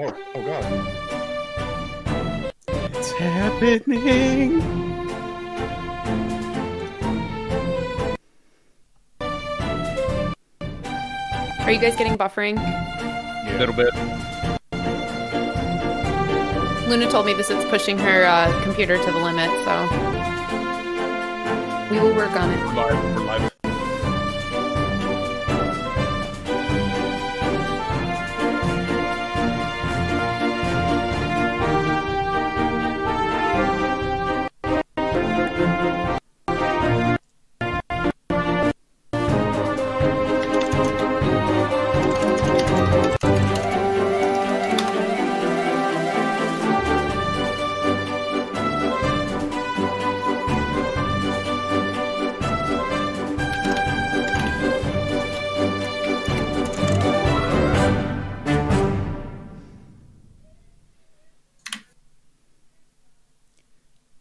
Oh God. It's happening. Are you guys getting buffering? Yeah. A little bit. Luna told me this is pushing her computer to the limit, so we will work on it. We're live.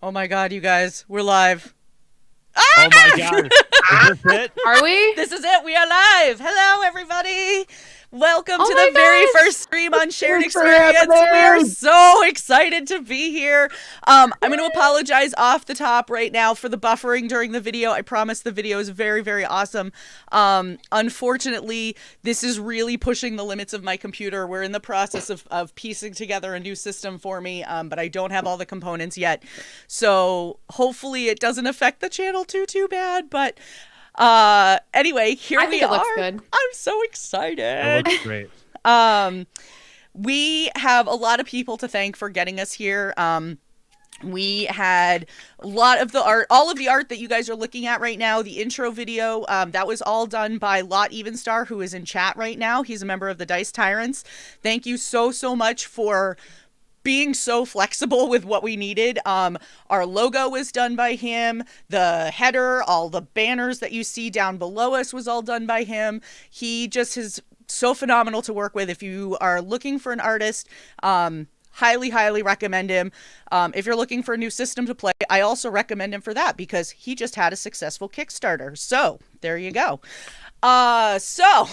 Oh my god, you guys, we're live. Oh my God. Is this it? Are we? This is it. We are live. Hello, everybody. Welcome Oh to my the very gosh. first stream on Shared Experience. We are so excited to be here. I'm going to apologize off the top right now for the buffering during the video. I promise the video is very, very awesome. Unfortunately, this is really pushing the limits of my computer. We're in the process of piecing together a new system for me, but I don't have all the components yet. So hopefully it doesn't affect the channel too bad, but anyway, here I we think it are. looks good. I'm so excited. That looks great. We have a lot of people to thank for getting us here. We had a lot of the art, all of the art that you guys are looking at right now, the intro video, that was all done by Lot Evenstar, who is in chat right now. He's a member of the Dice Tyrants. Thank you so much for being so flexible with what we needed. Our logo was done by him. The header, all the banners that you see down below us was all done by him. He just is so phenomenal to work with. If you are looking for an artist, highly recommend him. If you're looking for a new system to play, I also recommend him for that because he just had a successful Kickstarter. So there you go. So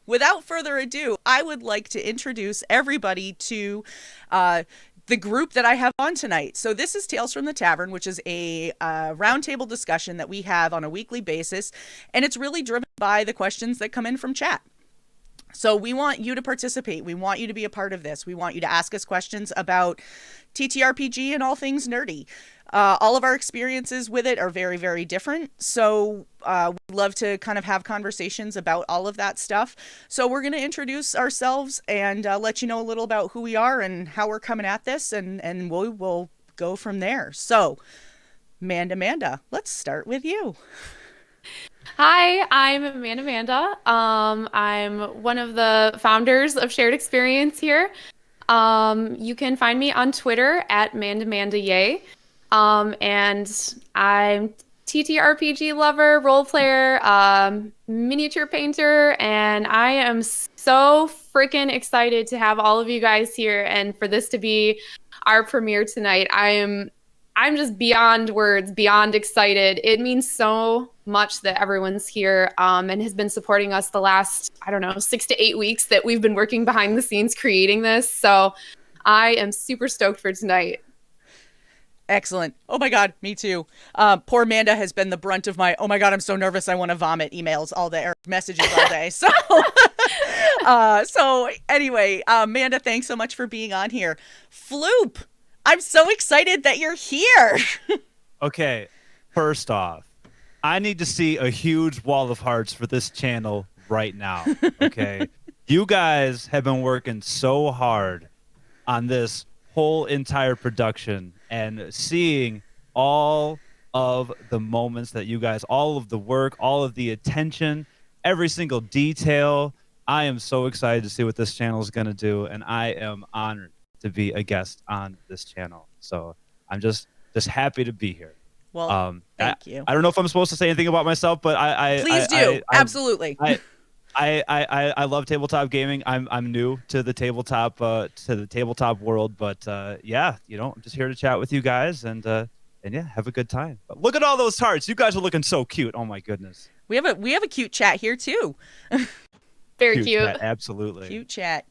without further ado, I would like to introduce everybody to the group that I have on tonight. So this is Tales from the Tavern, which is a roundtable discussion that we have on a weekly basis, and it's really driven by the questions that come in from chat. So we want you to participate. We want you to be a part of this. We want you to ask us questions about TTRPG and all things nerdy. All of our experiences with it are very different. So we love to kind of have conversations about all of that stuff. So we're going to introduce ourselves and let you know a little about who we are and how we're coming at this. And we'll go from there. So Amanda, let's start with you. Hi, I'm Amanda. I'm one of the founders of Shared Experience here. You can find me on Twitter at MandaMandaYay. And I'm TTRPG lover, role player, miniature painter, and I am so freaking excited to have all of you guys here and for this to be our premiere tonight. I'm just beyond words, beyond excited. It means so much that everyone's here and has been supporting us the last, 6 to 8 weeks that we've been working behind the scenes creating this. So I am super stoked for tonight. Excellent. Oh my God, me too. Poor Amanda has been the brunt of my, oh my God, I'm so nervous, I want to vomit emails all day, or messages all day. So, so anyway, Amanda, thanks so much for being on here. Floop, I'm so excited that you're here. Okay, first off, I need to see a huge wall of hearts for this channel right now. Okay, you guys have been working so hard on this whole entire production and seeing all of the moments that you guys, all of the work, all of the attention, every single detail. I am so excited to see what this channel is going to do, and I am honored to be a guest on this channel. So I'm just happy to be here. Well, thank you. I don't know if I'm supposed to say anything about myself, but Please do. Absolutely. I love tabletop gaming. I'm new to the tabletop world, but yeah, I'm just here to chat with you guys and yeah, have a good time. But look at all those hearts. You guys are looking so cute. Oh my goodness. We have a cute chat here too. Very cute. Chat, absolutely. Cute chat.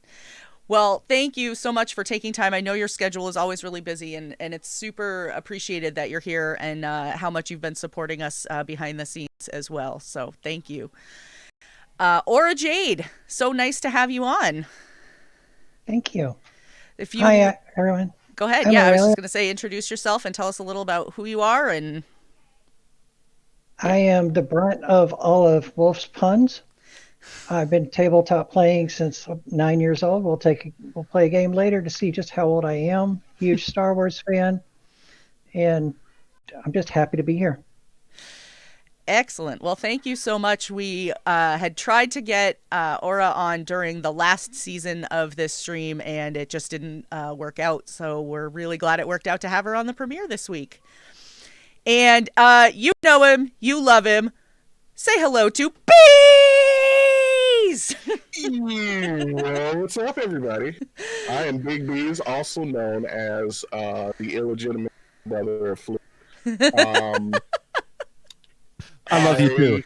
Well, thank you so much for taking time. I know your schedule is always really busy, and it's super appreciated that you're here and how much you've been supporting us behind the scenes as well. So thank you. Aura Jade, so nice to have you on. Thank you. If you Hi, everyone. go ahead. I'm Yeah, I was Aurelia. just going to say, introduce yourself and tell us a little about who you are. And I am the brunt of all of Wolf's puns. I've been tabletop playing since 9 years old. We'll play a game later to see just how old I am. Huge Star Wars fan, and I'm just happy to be here. excellent. Well, thank you so much. We had tried to get Aura on during the last season of this stream, and it just didn't work out. So we're really glad it worked out to have her on the premiere this week. And you know him, you love him. Say hello to Bees! Well, what's up, everybody? I am Big B's, also known as the illegitimate brother of Flu. I love you too.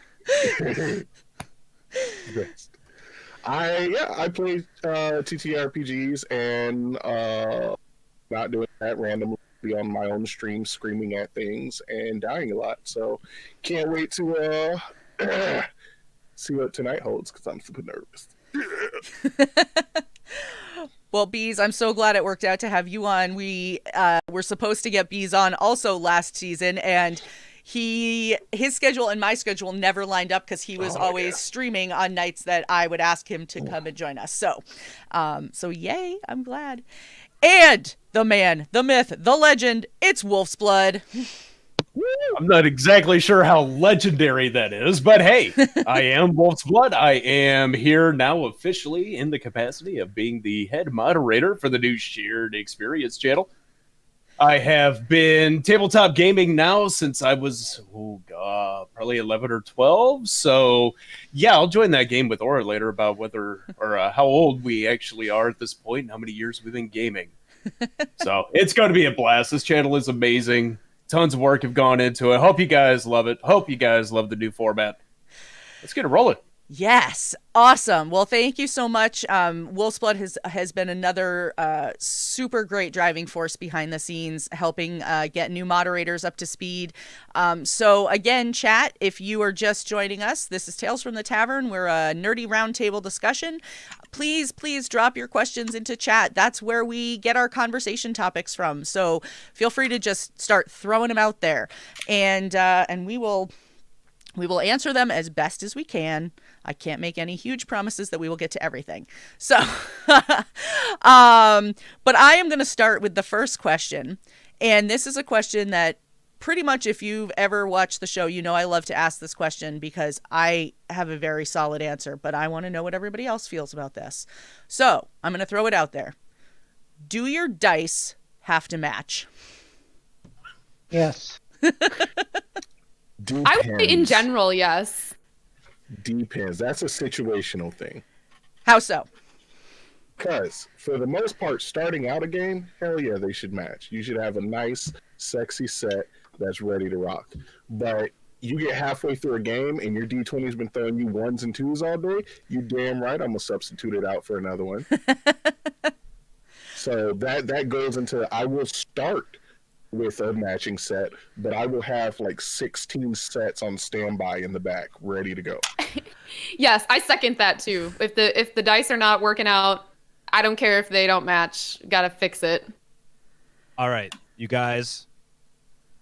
I play TTRPGs and not doing that randomly on my own stream, screaming at things and dying a lot. So can't wait to see what tonight holds because I'm super nervous. Well, Bees, I'm so glad it worked out to have you on. We were supposed to get Bees on also last season, and his schedule and my schedule never lined up because he was always streaming on nights that I would ask him to come and join us. So yay, I'm glad. And the man, the myth, the legend, it's Wolf's Blood. I'm not exactly sure how legendary that is, but hey, I am Wolf's Blood. I am here now officially in the capacity of being the head moderator for the new Shared Experience channel. I have been tabletop gaming now since I was, probably 11 or 12. So, yeah, I'll join that game with Aura later about whether or how old we actually are at this point and how many years we've been gaming. So, it's going to be a blast. This channel is amazing. Tons of work have gone into it. Hope you guys love it. Hope you guys love the new format. Let's get it rolling. Yes, awesome. Well, thank you so much. Wolf's Blood has been another super great driving force behind the scenes, helping get new moderators up to speed. So again, chat, if you are just joining us, this is Tales from the Tavern. We're a nerdy roundtable discussion. Please drop your questions into chat. That's where we get our conversation topics from. So feel free to just start throwing them out there, and we will answer them as best as we can. I can't make any huge promises that we will get to everything. So, but I am going to start with the first question. And this is a question that pretty much if you've ever watched the show, you know I love to ask this question because I have a very solid answer, but I want to know what everybody else feels about this. So I'm going to throw it out there. Do your dice have to match? Yes. I would say in general, yes. Depends. That's a situational thing. How so? Because for the most part, starting out a game, hell yeah, they should match. You should have a nice, sexy set that's ready to rock. But you get halfway through a game and your D20's been throwing you ones and twos all day, you damn right I'm going to substitute it out for another one. So that goes into, I will start with a matching set, but I will have like 16 sets on standby in the back, ready to go. Yes, I second that too. If the dice are not working out, I don't care if they don't match. Gotta fix it. All right, you guys.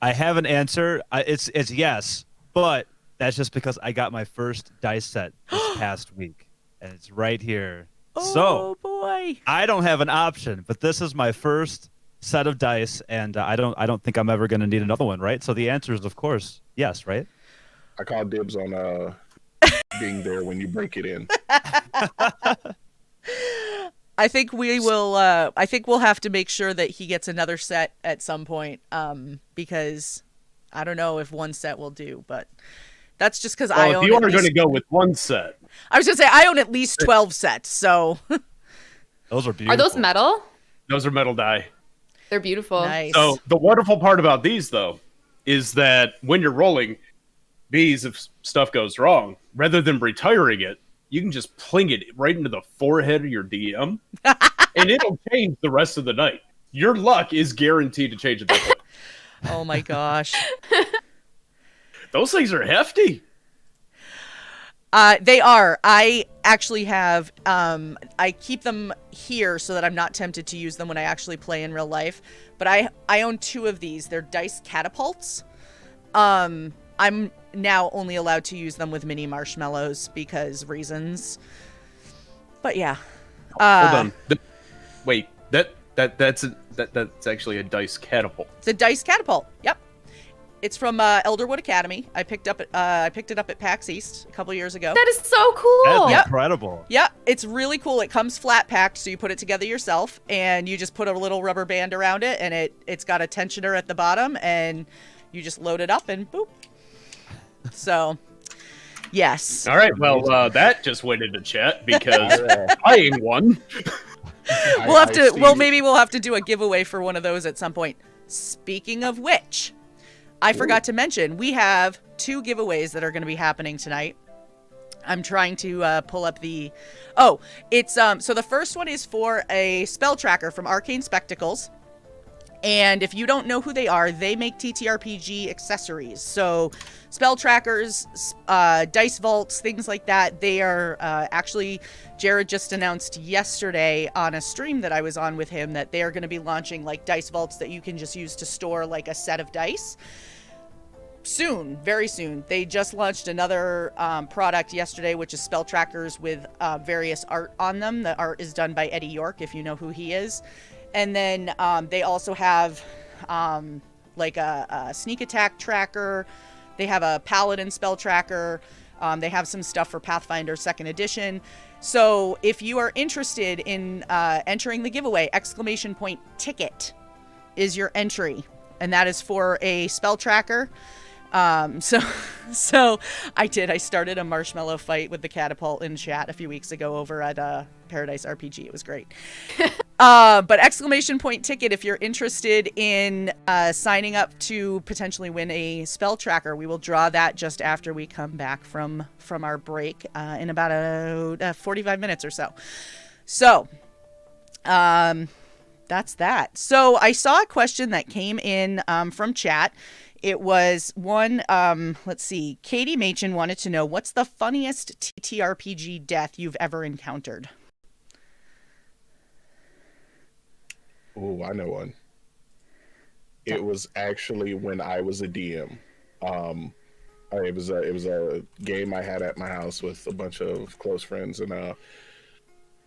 I have an answer. It's yes, but that's just because I got my first dice set this past week, and it's right here. Oh, So boy. I don't have an option, but this is my first set of dice, and I don't think I'm ever going to need another one, right? So the answer is, of course, yes, right? I call dibs on being there when you break it in. I think we will. I think we'll have to make sure that he gets another set at some point, because I don't know if one set will do. But that's just because I own. If you are at going to least- go with one set, I was going to say I own at least 12 sets. So Those are beautiful. Are those metal? those are metal die. They're beautiful. nice. So the wonderful part about these, though, is that when you're rolling bees, if stuff goes wrong, rather than retiring it, you can just pling it right into the forehead of your DM. and it'll change the rest of the night. Your luck is guaranteed to change at that point. Oh my gosh. Those things are hefty. They are. I actually have, I keep them here so that I'm not tempted to use them when I actually play in real life. But I own 2 of these. They're dice catapults. I'm now only allowed to use them with mini marshmallows because reasons. But yeah. Hold on. Wait, that's actually a dice catapult. It's a dice catapult. Yep. It's from Elderwood Academy. I picked it up at PAX East a couple years ago. That is so cool. That's Yep. incredible. Yeah, it's really cool. It comes flat packed, so you put it together yourself, and you just put a little rubber band around it, and it's got a tensioner at the bottom, and you just load it up, and boop. So, yes. All right, well, that just went into chat because buying one. We'll have to. see. Well, maybe we'll have to do a giveaway for one of those at some point. Speaking of which, I forgot to mention we have 2 giveaways that are going to be happening tonight. I'm trying to pull up the. Oh, it's so the first one is for a spell tracker from Arcane Spectacles. And if you don't know who they are, they make TTRPG accessories. So spell trackers, dice vaults, things like that. They are actually, Jared just announced yesterday on a stream that I was on with him that they are going to be launching like dice vaults that you can just use to store like a set of dice. Soon, very soon. They just launched another product yesterday, which is spell trackers with various art on them. The art is done by Eddie York, if you know who he is. And then they also have like a sneak attack tracker. They have a paladin spell tracker. They have some stuff for Pathfinder 2nd edition. So if you are interested in entering the giveaway, !ticket is your entry. And that is for a spell tracker. So I started a marshmallow fight with the catapult in chat a few weeks ago over at Paradise RPG. It was great. But !ticket if you're interested in signing up to potentially win a spell tracker. We will draw that just after we come back from our break in about 45 minutes or so. So that's that. So I saw a question that came in from chat. It was one, let's see, Katie Machin wanted to know, what's the funniest TTRPG death you've ever encountered? Oh, I know one. It was actually when I was a DM. It was a game I had at my house with a bunch of close friends, and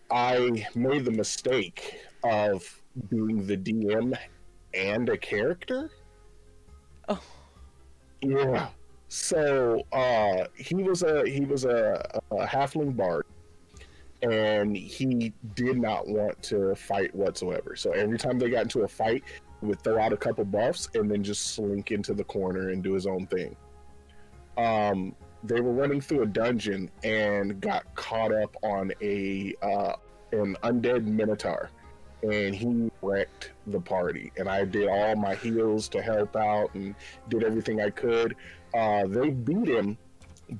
I made the mistake of being the DM and a character. Oh. Yeah. So he was a halfling bard, and he did not want to fight whatsoever. So every time they got into a fight, he would throw out a couple buffs and then just slink into the corner and do his own thing. They were running through a dungeon and got caught up on an undead minotaur, and he wrecked the party. And I did all my heals to help out and did everything I could. They beat him,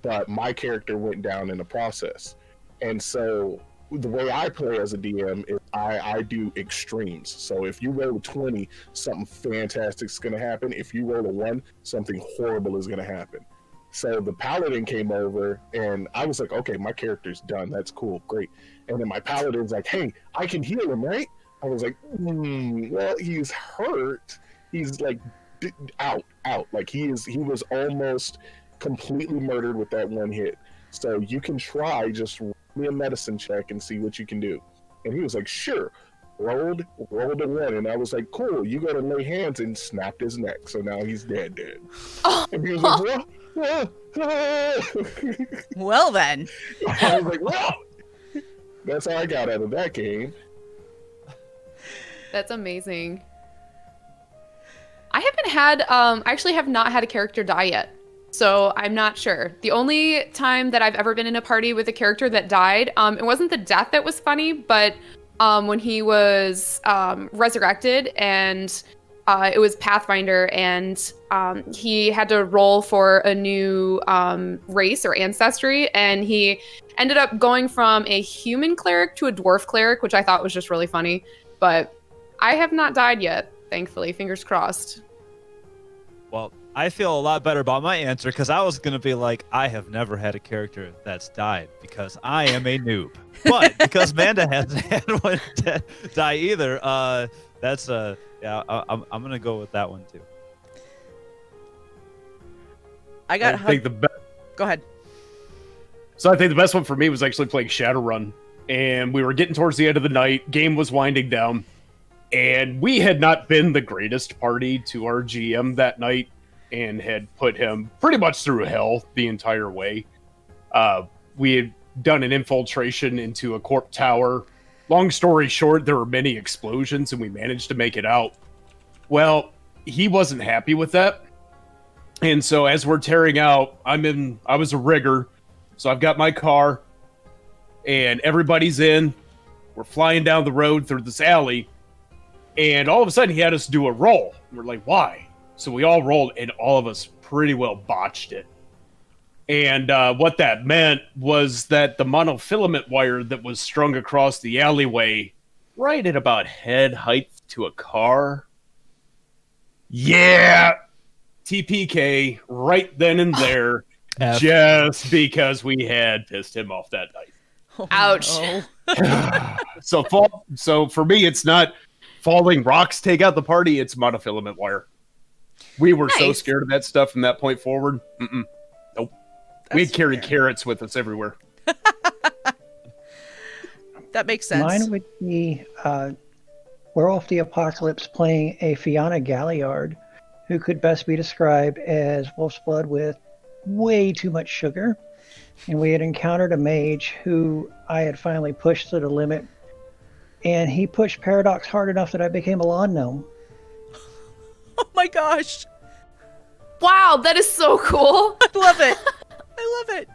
but my character went down in the process. And so the way I play as a DM is I do extremes. So if you roll a 20, something fantastic is going to happen. If you roll a 1, something horrible is going to happen. So the paladin came over, and I was like, okay, my character's done. That's cool, great. And then my paladin's like, hey, I can heal him, right? I was like, well, he's hurt. He's like out. Like he was almost completely murdered with that one hit. So you can try, just roll me a medicine check and see what you can do. And he was like, sure. Rolled a 1, and I was like, cool, you gotta lay hands, and snapped his neck. So now he's dead. Oh. And he was like, Well then. I was like, well, that's how I got out of that game. That's amazing. I haven't had, I actually have not had a character die yet. So I'm not sure. The only time that I've ever been in a party with a character that died, it wasn't the death that was funny, but when he was resurrected and it was Pathfinder, and he had to roll for a new race or ancestry, and he ended up going from a human cleric to a dwarf cleric, which I thought was just really funny. But I have not died yet, thankfully. Fingers crossed. Well, I feel a lot better about my answer because I was going to be like, I have never had a character that's died because I am a noob. But because Manda hasn't had one die either, that's yeah, I'm going to go with that one too. I think Go ahead. So I think the best one for me was actually playing Shadowrun. And we were getting towards the end of the night. Game was winding down. And we had not been the greatest party to our GM that night and had put him pretty much through hell the entire way. We had done an infiltration into a corp tower. Long story short, there were many explosions and we managed to make it out. Well, he wasn't happy with that. And so as we're tearing out, I was a rigger. So I've got my car and everybody's in. We're flying down the road through this alley. And all of a sudden he had us do a roll. We're like, why? So we all rolled and all of us pretty well botched it. And what that meant was that the monofilament wire that was strung across the alleyway right at about head height to a car. Yeah. TPK right then and there. Just because we had pissed him off that night. Oh, Ouch. no. So for me, it's not falling rocks take out the party. It's monofilament wire. We were so Nice. scared of that stuff from that point forward. Nope. We had carried carrots with us everywhere. That makes sense. Mine would be Werewolf the Apocalypse playing a Fianna Galliard, who could best be described as Wolf's Blood with way too much sugar. And we had encountered a mage who I had finally pushed to the limit. And he pushed Paradox hard enough that I became a lawn gnome. Oh my gosh. Wow, that is so cool. I love it. I love it.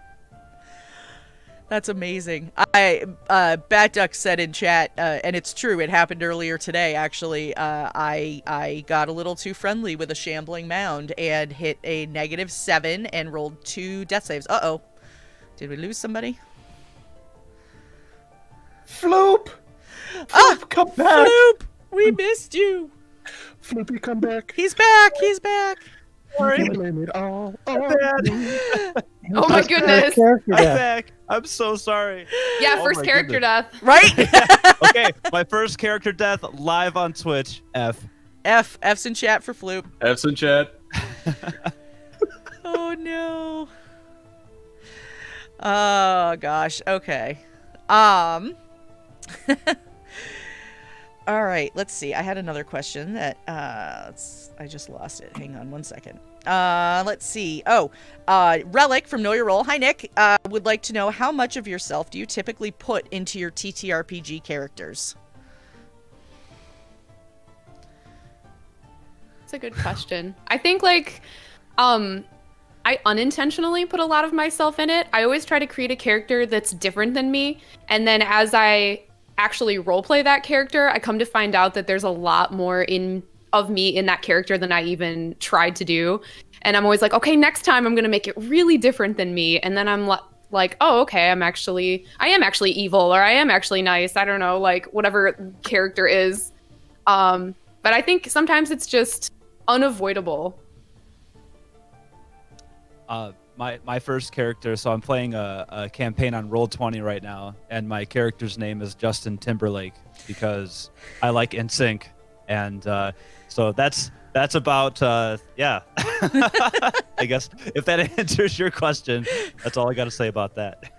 That's amazing. Bat Duck said in chat, and it's true, it happened earlier today, actually. I got a little too friendly with a shambling mound and hit a -7 and rolled 2 death saves. Uh-oh. Did we lose somebody? Floop! Floop, come back! Floop! We missed you. Floopy, come back. He's back. He's back. Blame it all on me. Oh my goodness. Character I'm death. back. I'm so sorry. Yeah, Oh first my character goodness. death. Right? Okay, my first character death live on Twitch. F's in chat for Floop. F's in chat. Oh no. Oh gosh. Okay. All right, let's see. I had another question that I just lost it. Hang on one second. Let's see. Oh, Relic from Know Your Role. Hi, Nick. Would like to know how much of yourself do you typically put into your TTRPG characters? That's a good question. I think I unintentionally put a lot of myself in it. I always try to create a character that's different than me, and then as I actually roleplay that character, I come to find out that there's a lot more of me in that character than I even tried to do. And I'm always like, okay, next time I'm gonna make it really different than me. And then I'm like, oh, okay, I am actually evil, or I am actually nice. I don't know, like whatever character is. But I think sometimes it's just unavoidable. My first character, so I'm playing a campaign on Roll20 right now, and my character's name is Justin Timberlake because I like NSYNC, and so that's about yeah. I guess if that answers your question, that's all I got to say about that.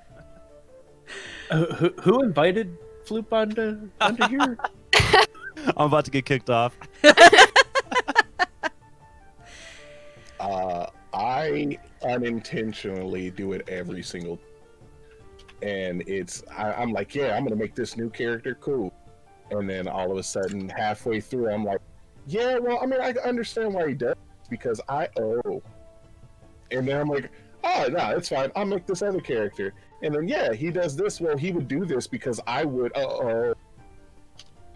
Who invited Floop onto here? I'm about to get kicked off. I unintentionally do it every single, and I'm like, yeah, I'm gonna make this new character cool, and then all of a sudden, halfway through, I'm like, yeah, well, I mean, I understand why he does because I owe, and then I'm like, oh no, it's fine, I'll make this other character, and then yeah, he does this. Well, he would do this because I would.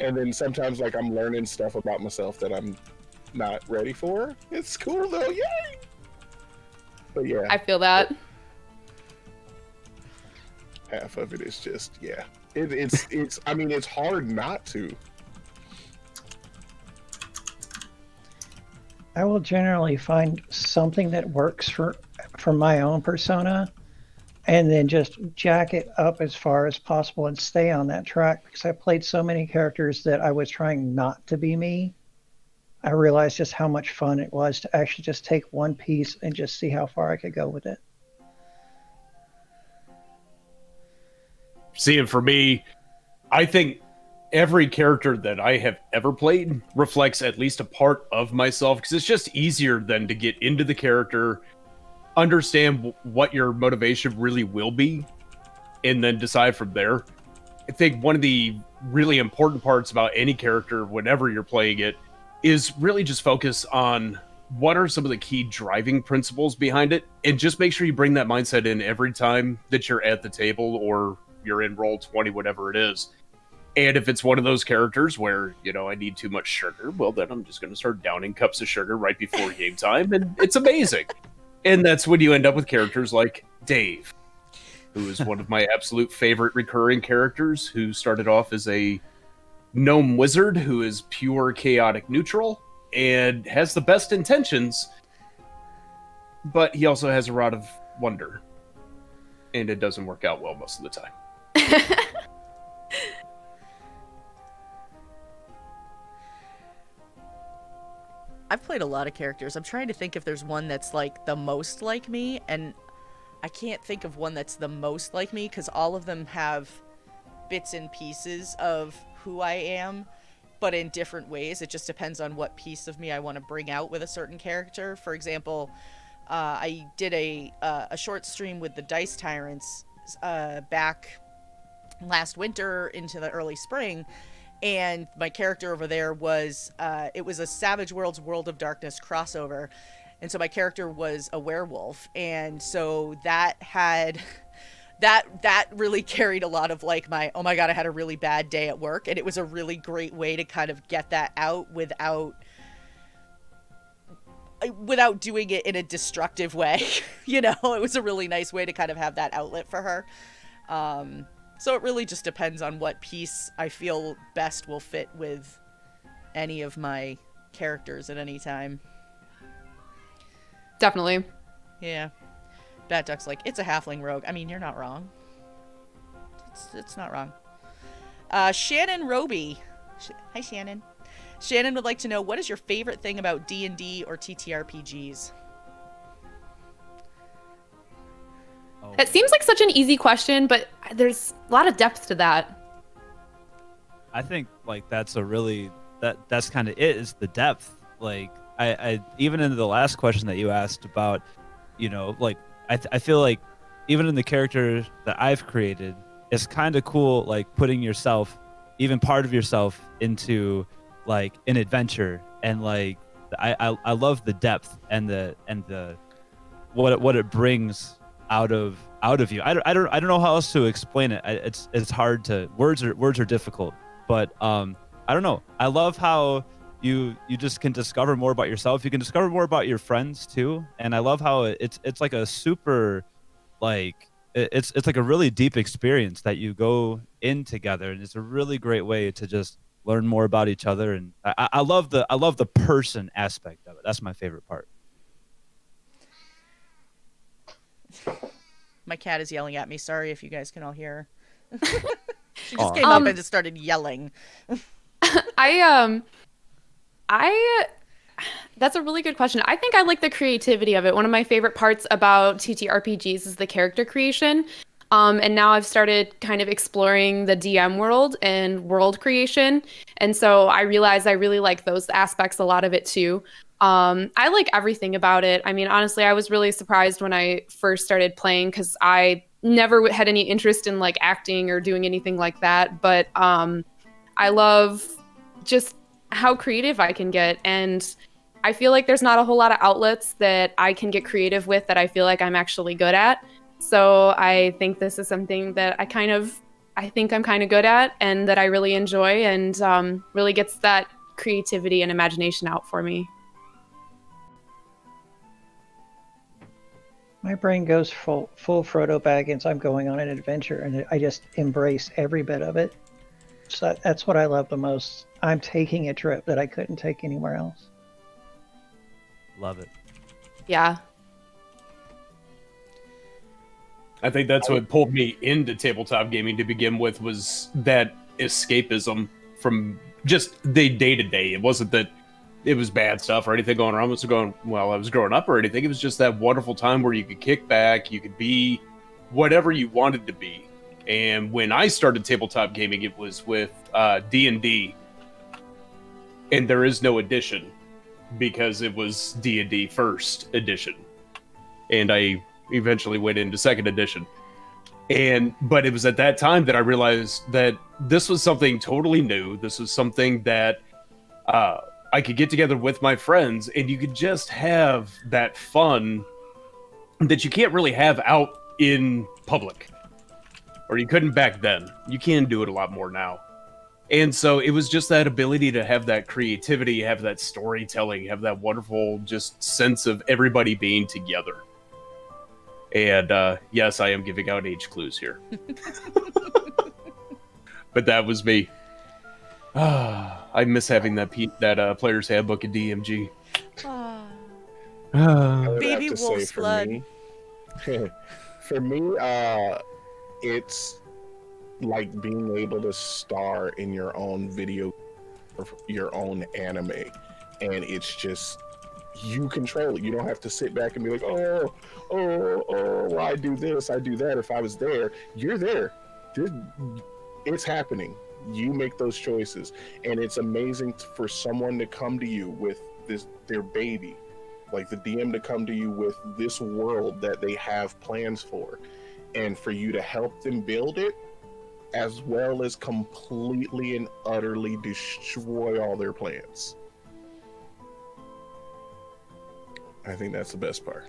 And then sometimes like I'm learning stuff about myself that I'm not ready for. It's cool though, yay! But yeah, I feel that. half of it is just it's I mean it's hard not to. I will generally find something that works for my own persona, and then just jack it up as far as possible and stay on that track, because I played so many characters that I was trying not to be me. I realized just how much fun it was to actually just take one piece and just see how far I could go with it. See, and for me, I think every character that I have ever played reflects at least a part of myself, because it's just easier than to get into the character, understand what your motivation really will be, and then decide from there. I think one of the really important parts about any character whenever you're playing it is really just focus on what are some of the key driving principles behind it, and just make sure you bring that mindset in every time that you're at the table or you're in roll 20, whatever it is. And if it's one of those characters where, I need too much sugar, well, then I'm just going to start downing cups of sugar right before game time, and it's amazing. And that's when you end up with characters like Dave, who is one of my absolute favorite recurring characters, who started off as a gnome wizard who is pure chaotic neutral and has the best intentions, but he also has a rod of wonder, and it doesn't work out well most of the time. I've played a lot of characters. I'm trying to think if there's one that's like the most like me, and I can't think of one that's the most like me, because all of them have bits and pieces of who I am, but in different ways. It just depends on what piece of me I want to bring out with a certain character. For example, I did a short stream with the Dice Tyrants back last winter into the early spring, and my character over there was it was a Savage Worlds World of Darkness crossover, and so my character was a werewolf, and so that had that really carried a lot of like my, oh my god, I had a really bad day at work, and it was a really great way to kind of get that out without doing it in a destructive way. It was a really nice way to kind of have that outlet for her. So it really just depends on what piece I feel best will fit with any of my characters at any time. Definitely. Yeah. Bat Duck's like, it's a halfling rogue. I mean, you're not wrong. It's not wrong. Shannon Roby. Hi, Shannon. Shannon would like to know, what is your favorite thing about D&D or TTRPGs? It seems like such an easy question, but there's a lot of depth to that. I think like that's that's kind of it, is the depth. Like I even in the last question that you asked about, like I feel like even in the character that I've created, it's kind of cool, like putting yourself, even part of yourself, into like an adventure, and like I love the depth and the what it brings out of you. I don't know how else to explain it. It's hard to, words are difficult, but I don't know. I love how you just can discover more about yourself. You can discover more about your friends too, and I love how it's like a super, like it's like a really deep experience that you go in together, and it's a really great way to just learn more about each other. And I love the person aspect of it. That's my favorite part. My cat is yelling at me. Sorry if you guys can all hear her. She just came up and just started yelling. That's a really good question. I think I like the creativity of it. One of my favorite parts about TTRPGs is the character creation. And now I've started kind of exploring the DM world and world creation. And so I realized I really like those aspects, a lot of it too. I like everything about it. I mean, honestly, I was really surprised when I first started playing, because I never had any interest in like acting or doing anything like that. But I love just how creative I can get. And I feel like there's not a whole lot of outlets that I can get creative with that I feel like I'm actually good at. So I think this is something that I think I'm kind of good at, and that I really enjoy, and really gets that creativity and imagination out for me. My brain goes full Frodo Baggins. I'm going on an adventure, and I just embrace every bit of it. So that's what I love the most. I'm taking a trip that I couldn't take anywhere else. Love it. Yeah. I think that's what pulled me into tabletop gaming to begin with, was that escapism from just the day-to-day. It wasn't that it was bad stuff or anything going on while I was growing up or anything. It was just that wonderful time where you could kick back, you could be whatever you wanted to be. And when I started tabletop gaming, it was with D&D, and there is no edition because it was D&D first edition, and I eventually went into second edition. But it was at that time that I realized that this was something totally new. This was something that I could get together with my friends, and you could just have that fun that you can't really have out in public. Or you couldn't back then. You can do it a lot more now. And so it was just that ability to have that creativity, have that storytelling, have that wonderful just sense of everybody being together. And yes, I am giving out age clues here. But that was me. I miss having that player's handbook in DMG. I would Baby have to wolf's say blood. For me, it's like being able to star in your own video or your own anime, and it's just you control it. You don't have to sit back and be like, well, I do this, I do that. If I was there, you're there. It's happening. You make those choices, and it's amazing for someone to come to you with their baby, like the DM to come to you with this world that they have plans for, and for you to help them build it, as well as completely and utterly destroy all their plans. I think that's the best part.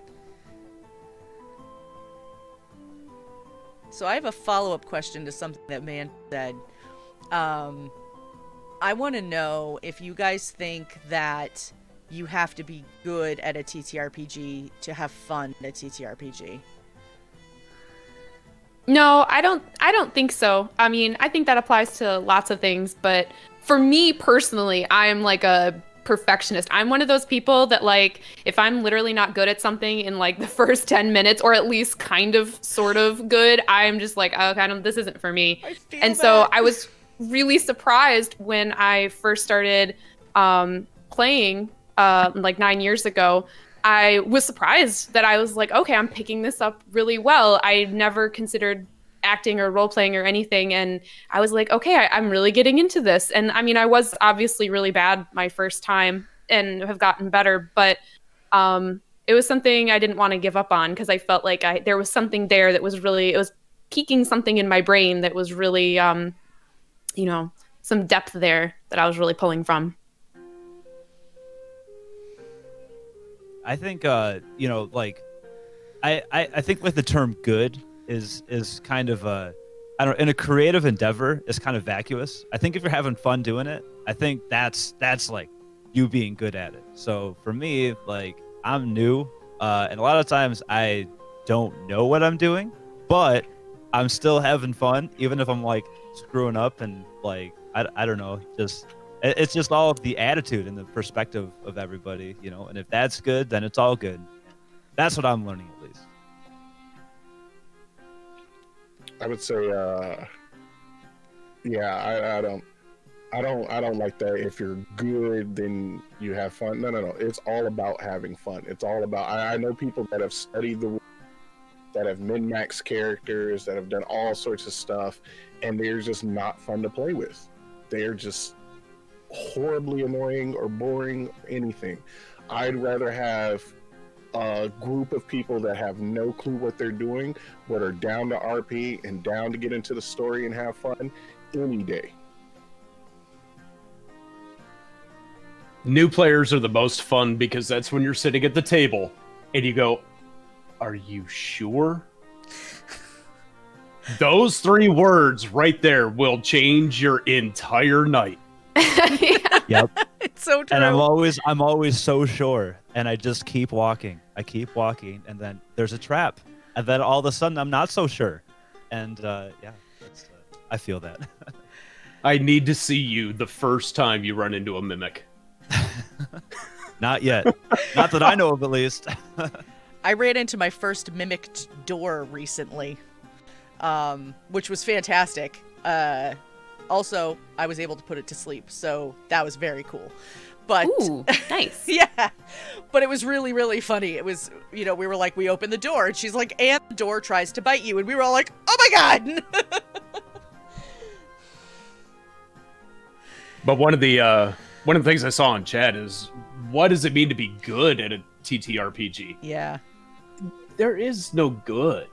So I have a follow-up question to something that Man said. I want to know if you guys think that you have to be good at a TTRPG to have fun at a TTRPG. No, I don't think so. I mean, I think that applies to lots of things, but for me personally, I am like a perfectionist. I'm one of those people that, like, if I'm literally not good at something in like the first 10 minutes, or at least kind of sort of good, I'm just like, okay, this isn't for me. And so I was really surprised when I first started playing like 9 years ago. I was surprised that I was like, okay, I'm picking this up really well. I never considered acting or role playing or anything. And I was like, okay, I'm really getting into this. And I mean, I was obviously really bad my first time and have gotten better, but it was something I didn't want to give up on, because I felt like there was something there that was really, it was piquing something in my brain that was really, some depth there that I was really pulling from. I think like I think like the term good is kind of in a creative endeavor is kind of vacuous. I think if you're having fun doing it, I think that's like you being good at it. So for me, like, I'm new, and a lot of times I don't know what I'm doing, but I'm still having fun, even if I'm like screwing up, and like I don't know, it's just all of the attitude and the perspective of everybody, and if that's good, then it's all good. That's what I'm learning, at least. I would say, I don't like that. If you're good, then you have fun. No. It's all about having fun. It's all about, I know people that have studied that have min-max characters, that have done all sorts of stuff, and they're just not fun to play with. They're just horribly annoying or boring or anything. I'd rather have a group of people that have no clue what they're doing, but are down to RP and down to get into the story and have fun any day. New players are the most fun, because that's when you're sitting at the table and you go, are you sure? Those 3 words right there will change your entire night. Yeah. Yep. It's so true. And I'm always so sure, and I just keep walking. I keep walking, and then there's a trap, and then all of a sudden I'm not so sure, and I feel that. I need to see you the first time you run into a mimic. Not yet, not that I know of, at least. I ran into my first mimicked door recently, which was fantastic. Also, I was able to put it to sleep, so that was very cool. But Ooh, nice. yeah, but it was really, really funny. It was, we were like, we opened the door, and she's like, and the door tries to bite you, and we were all like, oh my god! But one of the things I saw in chat is, what does it mean to be good at a TTRPG? Yeah. There is no good.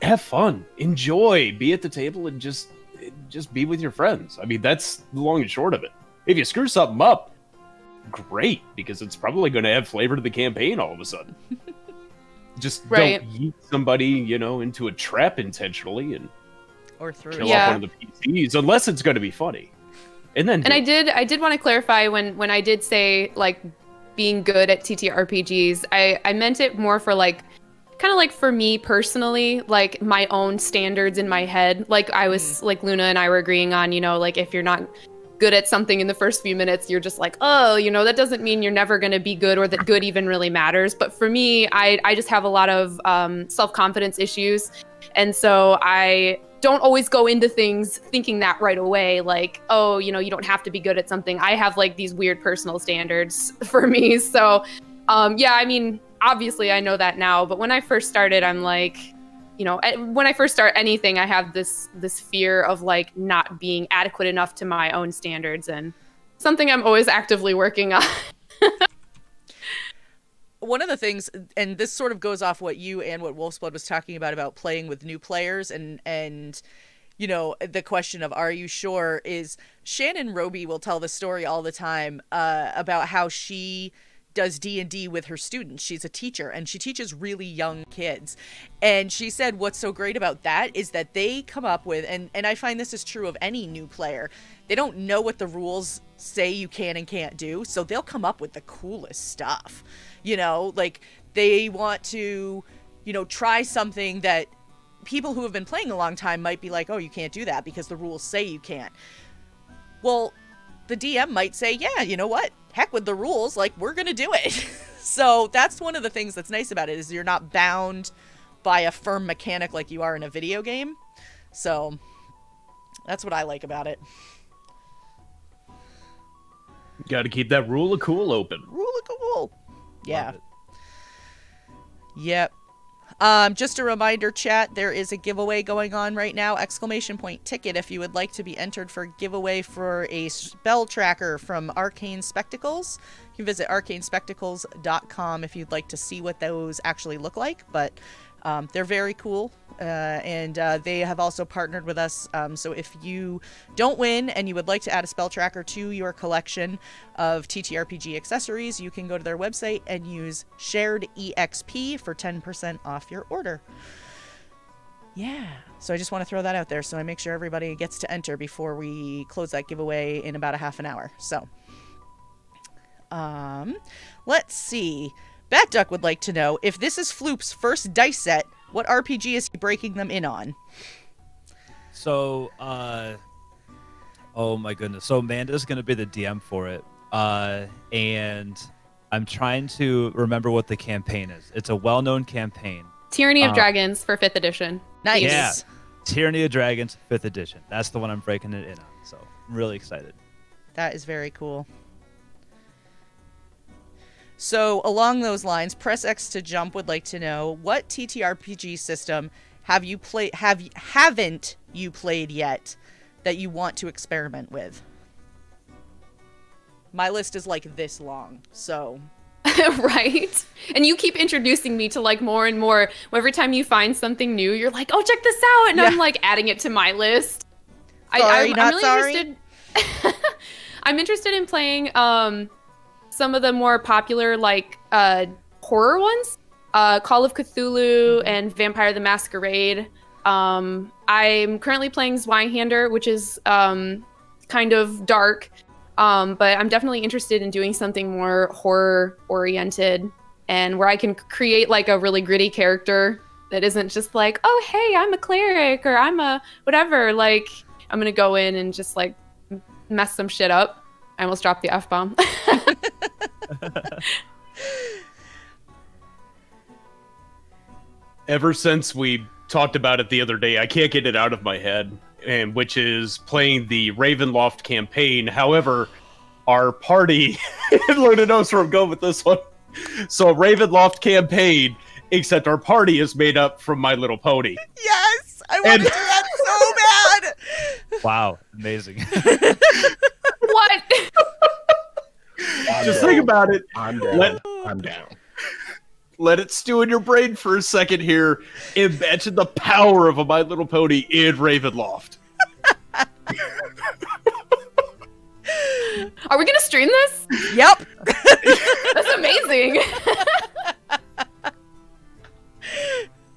Have fun, enjoy, be at the table, and just be with your friends. I mean, that's the long and short of it. If you screw something up, great, because it's probably going to add flavor to the campaign all of a sudden. Just Right. don't yeet somebody, into a trap intentionally and Or through kill Yeah. off one of the PCs, unless it's going to be funny. And then And I did want to clarify when I did say like being good at TTRPGs, I meant it more for like kind of like for me personally, like my own standards in my head. Like I was like Luna and I were agreeing on, like if you're not good at something in the first few minutes, you're just like, oh, that doesn't mean you're never going to be good or that good even really matters. But for me, I just have a lot of self-confidence issues. And so I don't always go into things thinking that right away, like, oh, you don't have to be good at something. I have like these weird personal standards for me. So yeah, I mean, obviously I know that now, but when I first started, I'm like, when I first start anything, I have this fear of like not being adequate enough to my own standards, and something I'm always actively working on. One of the things, and this sort of goes off what you and what Wolf's Blood was talking about playing with new players and the question of, are you sure, is Shannon Roby will tell the story all the time about how she does D&D with her students. She's a teacher, and she teaches really young kids. And she said what's so great about that is that they come up with, and I find this is true of any new player, they don't know what the rules say you can and can't do, so they'll come up with the coolest stuff. Like they want to, try something that people who have been playing a long time might be like, oh, you can't do that because the rules say you can't. Well, the DM might say, yeah, you know what? Heck with the rules, like, we're gonna do it. So that's one of the things that's nice about it, is you're not bound by a firm mechanic like you are in a video game. So that's what I like about it. got to keep that rule of cool open. Rule of cool. Yeah. Love it. Yep. Just a reminder, chat, there is a giveaway going on right now, ! Ticket, if you would like to be entered for a giveaway for a spell tracker from Arcane Spectacles. You can visit arcanespectacles.com if you'd like to see what those actually look like, but they're very cool, and they have also partnered with us, so if you don't win and you would like to add a spell tracker to your collection of TTRPG accessories, you can go to their website and use shared EXP for 10% off your order. Yeah, so I just want to throw that out there, so I make sure everybody gets to enter before we close that giveaway in about a half an hour. So let's see. Bat Duck would like to know, if this is Floop's first dice set, what RPG is he breaking them in on? So, oh my goodness. So Amanda's going to be the DM for it. And I'm trying to remember what the campaign is. It's a well-known campaign. Tyranny of Dragons for 5th edition. Nice. Yeah. Tyranny of Dragons, 5th edition. That's the one I'm breaking it in on. So I'm really excited. That is very cool. So along those lines, Press X to Jump would like to know, what TTRPG system haven't you played yet that you want to experiment with? My list is like this long, so Right? And you keep introducing me to like more and more. Every time you find something new, you're like, oh, check this out. And Yeah. I'm like adding it to my list. Sorry, not really sorry. interested. I'm interested in playing some of the more popular like horror ones. Call of Cthulhu and Vampire the Masquerade. I'm currently playing Zweihander, which is kind of dark. But I'm definitely interested in doing something more horror oriented and where I can create like a really gritty character that isn't just like, oh, hey, I'm a cleric or I'm a whatever. Like, I'm going to go in and just like mess some shit up. I almost dropped the F-bomb. Ever since we talked about it the other day, I can't get it out of my head, and which is playing the Ravenloft campaign. However, our party, Luna knows where I'm going with this one. So Ravenloft campaign, except our party is made up from My Little Pony. Yes, I want to do that so bad. Wow, amazing. What? Just think about it. I'm down. I'm down. Let it stew in your brain for a second here. Imagine the power of a My Little Pony in Ravenloft. Are we going to stream this? Yep. That's amazing.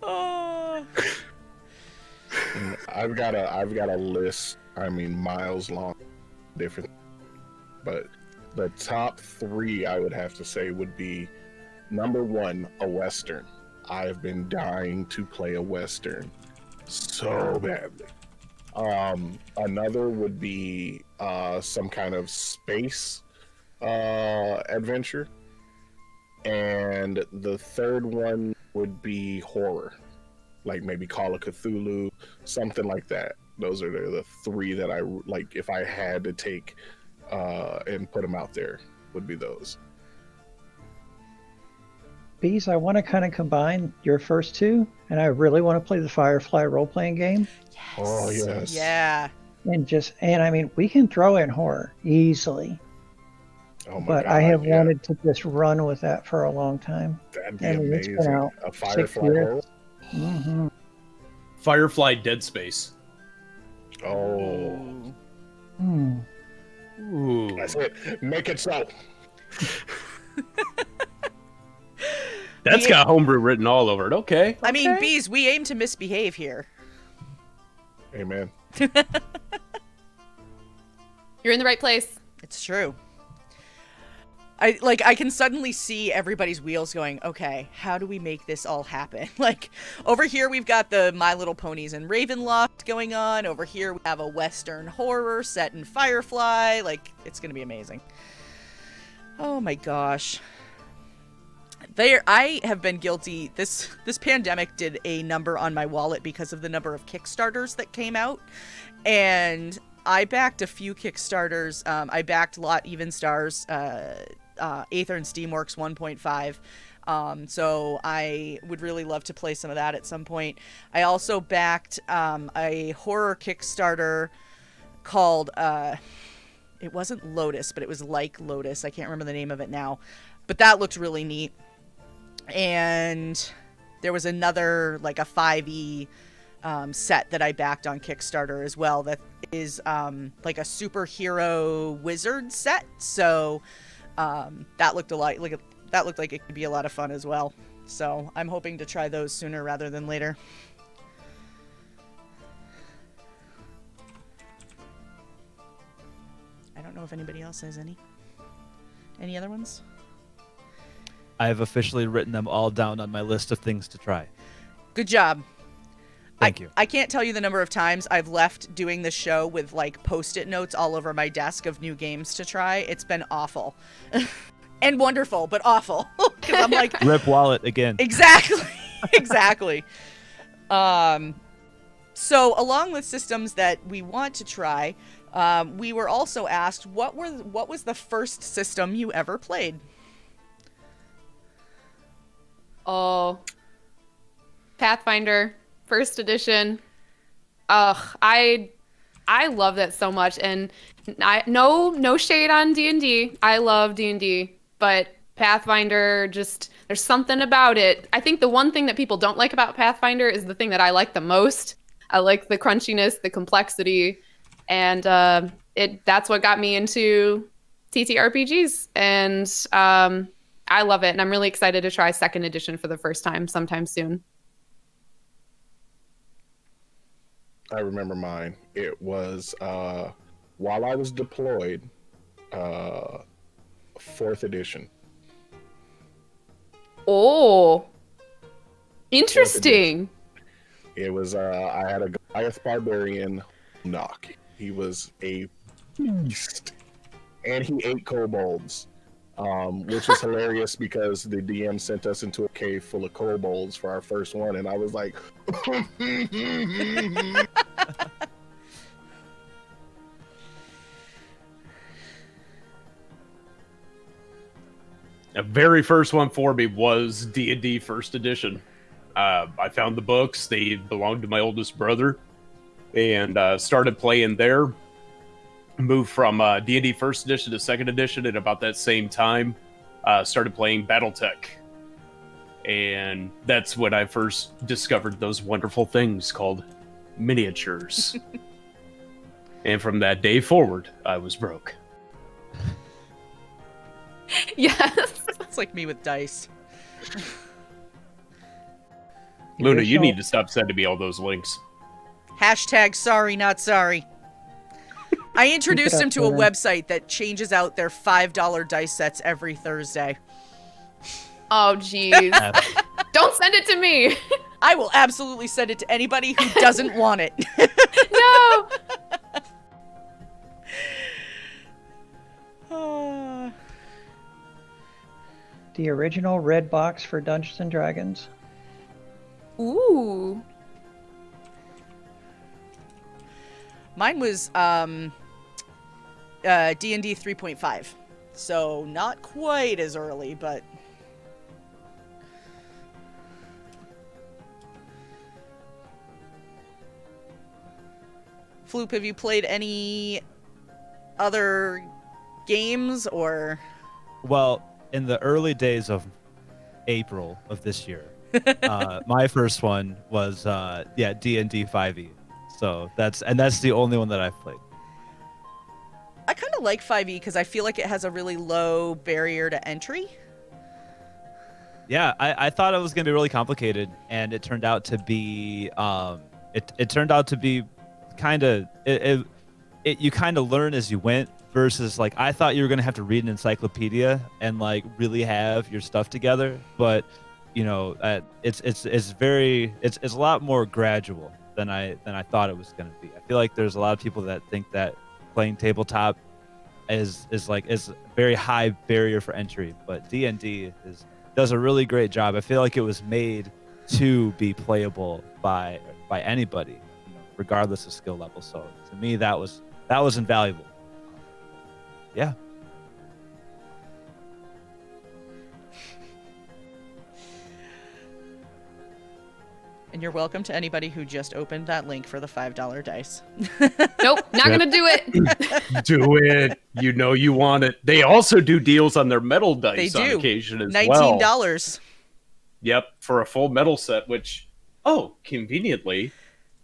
Oh. I've got a list. I mean, miles long, different. But the top 3 I would have to say would be number 1, a Western. I've been dying to play a Western so badly. Another would be some kind of space adventure. And the third one would be horror. Like maybe Call of Cthulhu, something like that. Those are the 3 that I like. If I had to take and put them out there, would be those. Bees, I want to kind of combine your first 2, and I really want to play the Firefly role-playing game. Yes. Oh, yes. Yeah. And I mean, we can throw in horror easily, Oh my but God, I have yeah. wanted to just run with that for a long time. That'd be I mean, it's been amazing. out A 6 Firefly years. role? Hmm. Firefly Dead Space. Oh, Hmm. Ooh. that's it. Make it so. That's got homebrew written all over it. Okay. I mean, okay. Bees, we aim to misbehave here. Amen. You're in the right place. It's true. I can suddenly see everybody's wheels going, okay, how do we make this all happen? Like, over here we've got the My Little Ponies and Ravenloft going on. Over here we have a Western horror set in Firefly. Like, it's going to be amazing. Oh my gosh. I have been guilty. This pandemic did a number on my wallet because of the number of Kickstarters that came out. And I backed a few Kickstarters. I backed Lot Even Stars, Aether and Steamworks 1.5. So I would really love to play some of that at some point. I also backed a horror Kickstarter called, it wasn't Lotus, but it was like Lotus. I can't remember the name of it now. But that looked really neat. And there was another, like a 5e set that I backed on Kickstarter as well that is like a superhero wizard set. So that looked that looked like it could be a lot of fun as well. So I'm hoping to try those sooner rather than later. I don't know if anybody else has any other ones. I have officially written them all down on my list of things to try. Good job. Thank you. I can't tell you the number of times I've left doing this show with like post-it notes all over my desk of new games to try. It's been awful. And wonderful, but awful. Because I'm like, Rip wallet again. exactly. Exactly. So along with systems that we want to try, we were also asked what was the first system you ever played? Oh, Pathfinder, first edition. Ugh, I love that so much, and no shade on D&D. I love D&D, but Pathfinder, just there's something about it. I think the one thing that people don't like about Pathfinder is the thing that I like the most. I like the crunchiness, the complexity, and that's what got me into TTRPGs, and I love it, and I'm really excited to try second edition for the first time sometime soon. I remember mine. It was while I was deployed, 4th edition. Oh, interesting. It was I had a Goliath barbarian knock. He was a beast, and he ate kobolds, which was hilarious because the DM sent us into a cave full of kobolds for our first one, and I was like, The very first one for me was D&D First Edition. I found the books; they belonged to my oldest brother, and started playing there. Moved from D&D First Edition to Second Edition at about that same time. Started playing BattleTech, and that's when I first discovered those wonderful things called miniatures. And from that day forward, I was broke. Yes. It's like me with dice. Luna, you need to stop sending me all those links. Hashtag sorry, not sorry. I introduced him to a website that changes out their $5 dice sets every Thursday. Oh, jeez. Don't send it to me. I will absolutely send it to anybody who doesn't want it. No. The original red box for Dungeons and Dragons. Ooh. Mine was D&D 3.5. So not quite as early, but Floop, have you played any other games or? Well, in the early days of April of this year, my first one was D&D 5e. So that's the only one that I've played. I kind of like 5e because I feel like it has a really low barrier to entry. Yeah, I thought it was going to be really complicated, and it turned out to be it turned out to be kind of you kind of learn as you went, versus like I thought you were going to have to read an encyclopedia and like really have your stuff together, but you know, it's a lot more gradual than I thought it was going to be. I feel like there's a lot of people that think that playing tabletop is a very high barrier for entry, but D&D does a really great job. I feel like it was made to be playable by anybody, you know, regardless of skill level. So to me, that was invaluable. Yeah. And you're welcome to anybody who just opened that link for the $5 dice. Nope, not gonna do it. Do it. You know you want it. They also do deals on their metal dice They on do. occasion as $19. well. Yep, for a full metal set, which, conveniently,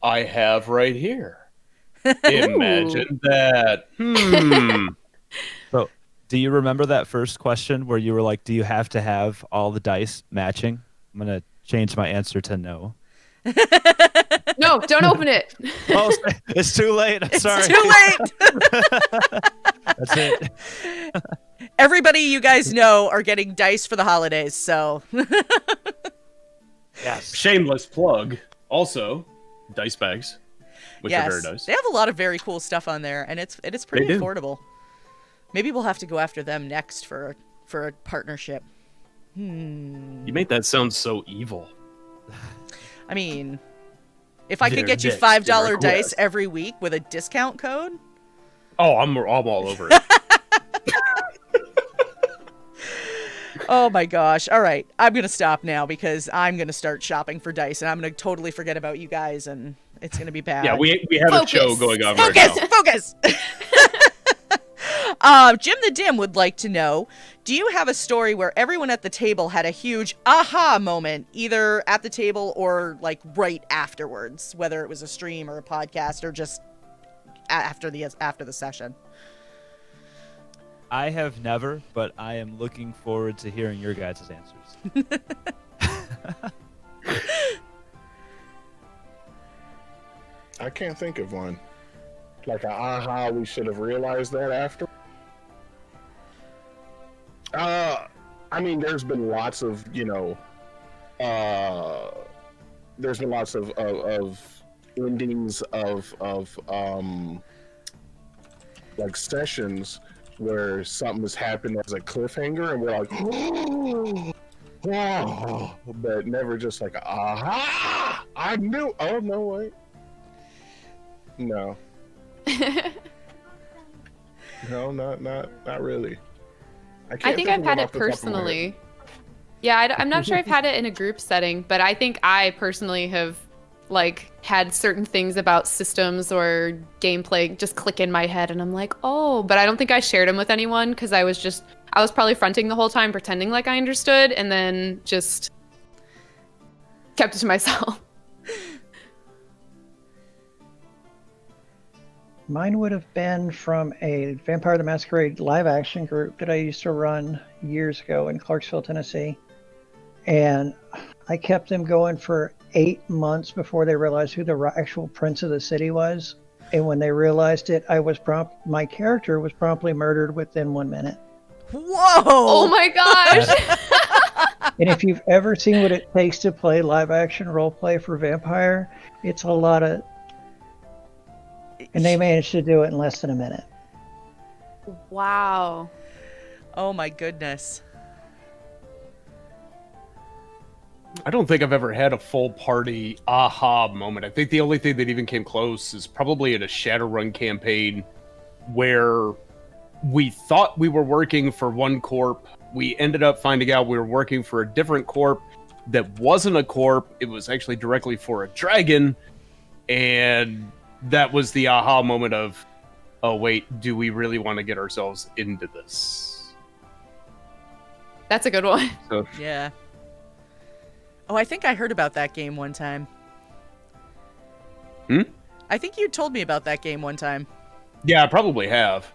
I have right here. Imagine that. So, do you remember that first question where you were like, do you have to have all the dice matching? I'm going to change my answer to no. No, don't open it. Oh, it's too late. I'm sorry. It's too late. That's it. Everybody you guys know are getting dice for the holidays, so. Yes. Shameless plug. Also, dice bags, which are very nice. They have a lot of very cool stuff on there, and it's pretty They do. affordable. Maybe we'll have to go after them next for a partnership. You made that sound so evil. I mean, if I could Their get you next $5 request. dice every week with a discount code. Oh, I'm all over it. Oh my gosh. All right. I'm going to stop now because I'm going to start shopping for dice and I'm going to totally forget about you guys and it's going to be bad. Yeah, we have Focus. a show going on Focus! right now. Focus! Jim the Dim would like to know, do you have a story where everyone at the table had a huge aha moment, either at the table or like right afterwards, whether it was a stream or a podcast or just after the session? I have never, but I am looking forward to hearing your guys' answers. I can't think of one. Like a aha, we should have realized that after. I I mean, there's been lots of, there's been lots of endings of like sessions where something has happened as a cliffhanger, and we're like, oh, but never just like, aha! I knew. Oh no, wait, no, no, not really. I think I've had it personally. Yeah, I'm not sure I've had it in a group setting, but I think I personally have like had certain things about systems or gameplay just click in my head, and I'm like, oh, but I don't think I shared them with anyone because I was probably fronting the whole time, pretending like I understood, and then just kept it to myself. Mine would have been from a Vampire the Masquerade live action group that I used to run years ago in Clarksville, Tennessee. And I kept them going for 8 months before they realized who the actual prince of the city was. And when they realized it, my character was promptly murdered within 1 minute. Whoa! Oh my gosh! And if you've ever seen what it takes to play live action role play for Vampire, it's a lot of... And they managed to do it in less than a minute. Wow. Oh my goodness. I don't think I've ever had a full party aha moment. I think the only thing that even came close is probably in a Shadowrun campaign where we thought we were working for one corp. We ended up finding out we were working for a different corp that wasn't a corp. It was actually directly for a dragon. And that was the aha moment of, oh, wait, do we really want to get ourselves into this? That's a good one. So, Yeah. Oh, I think I heard about that game one time. I think you told me about that game one time. yeah, I probably have.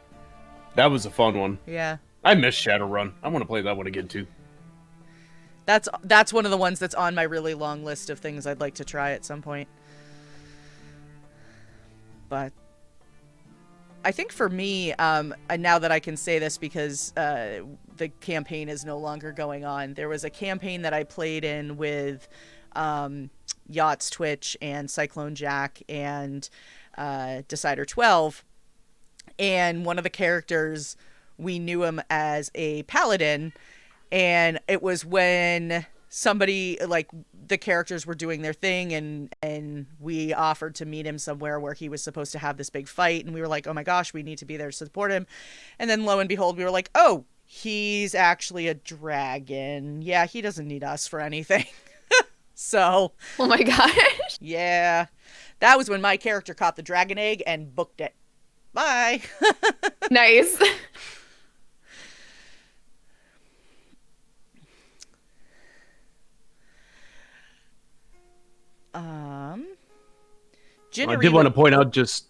That was a fun one. Yeah. I miss Shadowrun. I want to play that one again, too. That's one of the ones that's on my really long list of things I'd like to try at some point. But I think for me, and now that I can say this because the campaign is no longer going on, there was a campaign that I played in with Yachts Twitch and Cyclone Jack and Decider 12. And one of the characters, we knew him as a paladin. And it was when somebody, like, the characters were doing their thing, and we offered to meet him somewhere where he was supposed to have this big fight, and we were like, oh my gosh, we need to be there to support him. And then lo and behold, we were like, oh, he's actually a dragon. Yeah, he doesn't need us for anything. So, Oh my gosh. yeah, that was when my character caught the dragon egg and booked it. Bye. Nice. I did want to point out, just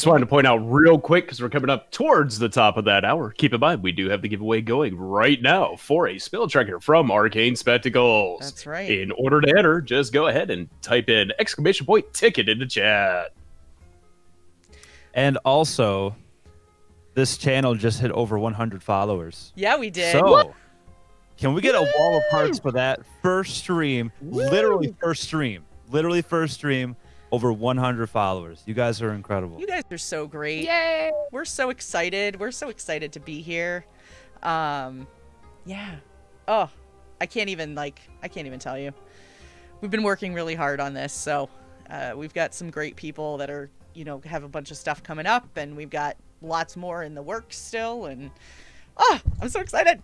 wanted to point out real quick, because we're coming up towards the top of that hour. Keep in mind, we do have the giveaway going right now for a spell tracker from Arcane Spectacles. That's right. In order to enter, just go ahead and type in !ticket in the chat. And also, this channel just hit over 100 followers. Yeah, we did. So, can we get a wall of hearts for that first stream? Literally first stream. Over 100 followers. You guys are incredible. You guys are so great. Yay. We're so excited. We're so excited to be here. Yeah. Oh, I can't even tell you. We've been working really hard on this. So, we've got some great people that are, have a bunch of stuff coming up, and we've got lots more in the works still. And I'm so excited.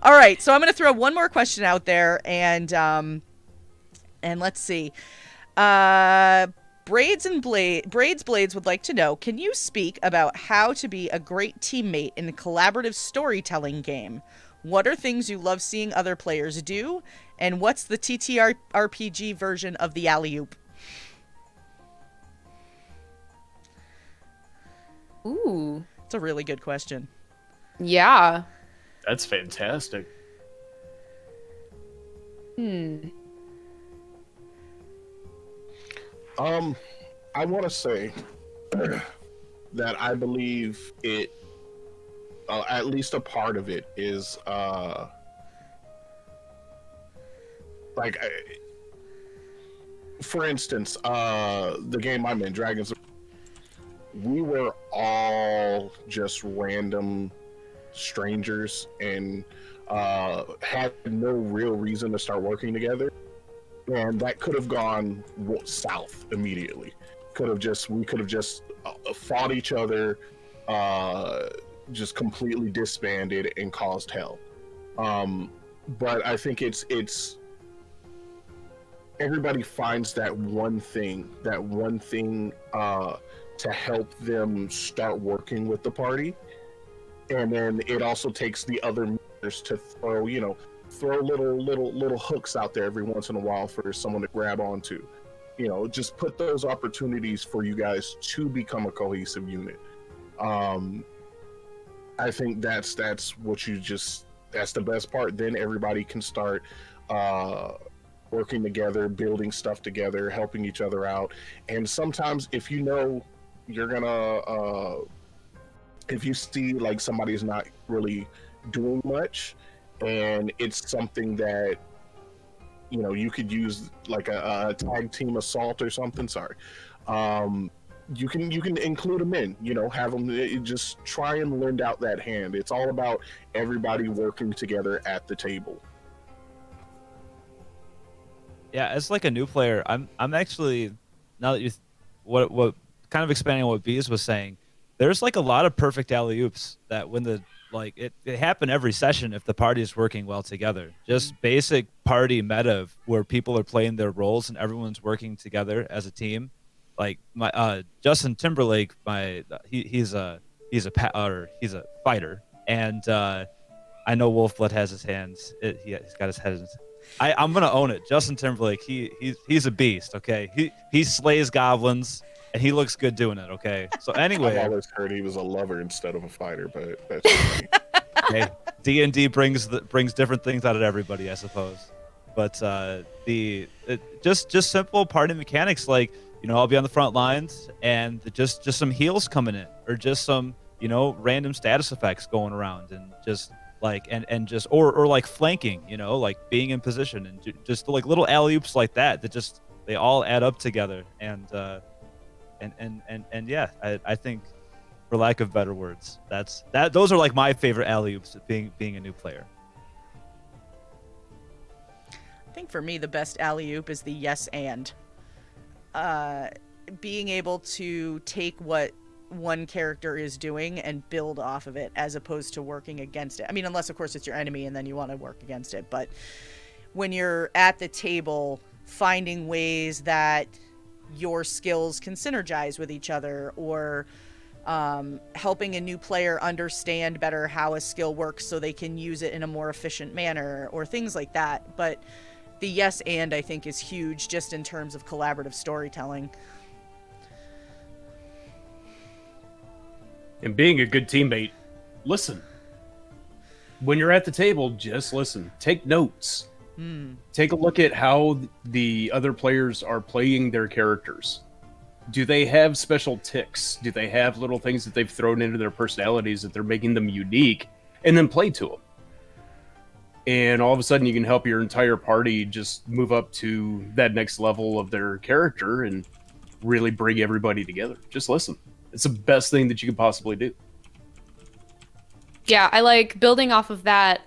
All right. So I'm going to throw one more question out there, and let's see. Braids Blades would like to know, can you speak about how to be a great teammate in a collaborative storytelling game? What are things you love seeing other players do? And what's the TTRPG version of the alley-oop? Ooh. It's a really good question. Yeah. That's fantastic. I want to say that I believe it at least a part of it is like, for instance, the game I'm in, Dragons. We were all just random strangers and had no real reason to start working together, and that could have gone south immediately. We could have just fought each other, just completely disbanded and caused hell. But I think it's everybody finds that one thing to help them start working with the party, and then it also takes the other members to throw little hooks out there every once in a while for someone to grab onto. Just put those opportunities for you guys to become a cohesive unit. I think that's the best part. Then everybody can start working together, building stuff together, helping each other out. And sometimes if you're gonna if you see like somebody's not really doing much and it's something that you could use, like a tag team assault or something, you can include them in, have them, just try and lend out that hand. It's all about everybody working together at the table. Yeah, as like a new player, I'm actually, now that what kind of expanding on what Bees was saying, there's like a lot of perfect alley-oops that when it happen every session if the party is working well together. Just basic party meta where people are playing their roles and everyone's working together as a team. Like my Justin Timberlake, he's a fighter, and I know Wolfblood has his hands. He's got his head. I'm gonna own it. Justin Timberlake, he's a beast. Okay, he slays goblins, and he looks good doing it. Okay, so anyway, I've always heard he was a lover instead of a fighter, but that's me. Hey, D&D brings different things out of everybody, I suppose. But just simple party mechanics, like I'll be on the front lines, and just some heals coming in, or just some random status effects going around, and just like and just or like flanking, like being in position, and just like little alley-oops like that just they all add up together, and yeah, I think, for lack of better words, those are like my favorite alley-oops being a new player. I think for me the best alley-oop is the yes and. Being able to take what one character is doing and build off of it, as opposed to working against it. I mean, unless of course it's your enemy and then you want to work against it, but when you're at the table, finding ways that your skills can synergize with each other, or helping a new player understand better how a skill works so they can use it in a more efficient manner, or things like that. But the yes and, I think, is huge just in terms of collaborative storytelling. And being a good teammate, listen. When you're at the table, just listen. Take notes. Take a look at how the other players are playing their characters. Do they have special tics? Do they have little things that they've thrown into their personalities that they're making them unique? And then play to them. And all of a sudden you can help your entire party just move up to that next level of their character and really bring everybody together. Just listen. It's the best thing that you could possibly do. Yeah, I like building off of that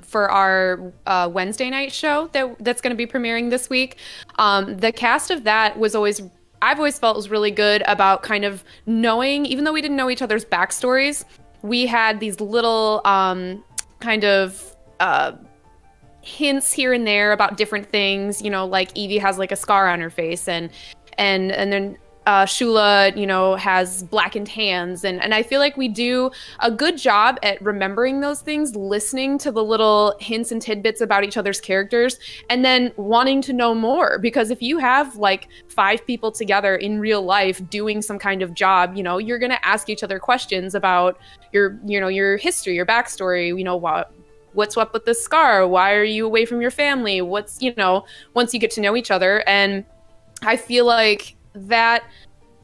for our Wednesday night show that's going to be premiering this week. The cast of that I've always felt was really good about kind of knowing, even though we didn't know each other's backstories, we had these little kind of hints here and there about different things, like Evie has like a scar on her face, and then Shula, has blackened hands. And I feel like we do a good job at remembering those things, listening to the little hints and tidbits about each other's characters, and then wanting to know more. Because if you have like 5 people together in real life doing some kind of job, you're going to ask each other questions about your history, your backstory, what's up with this scar? Why are you away from your family? Once you get to know each other. And I feel like that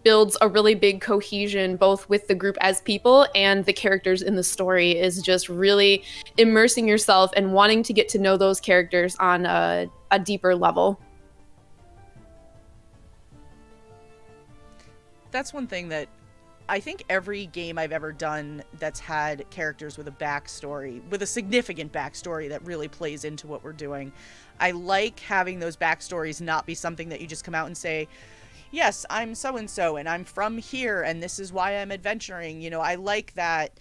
builds a really big cohesion both with the group as people and the characters in the story, is just really immersing yourself and wanting to get to know those characters on a deeper level. That's one thing that I think every game I've ever done that's had characters with a backstory, with a significant backstory that really plays into what we're doing. I like having those backstories not be something that you just come out and say, yes, I'm so-and-so and I'm from here and this is why I'm adventuring. You know, I like that,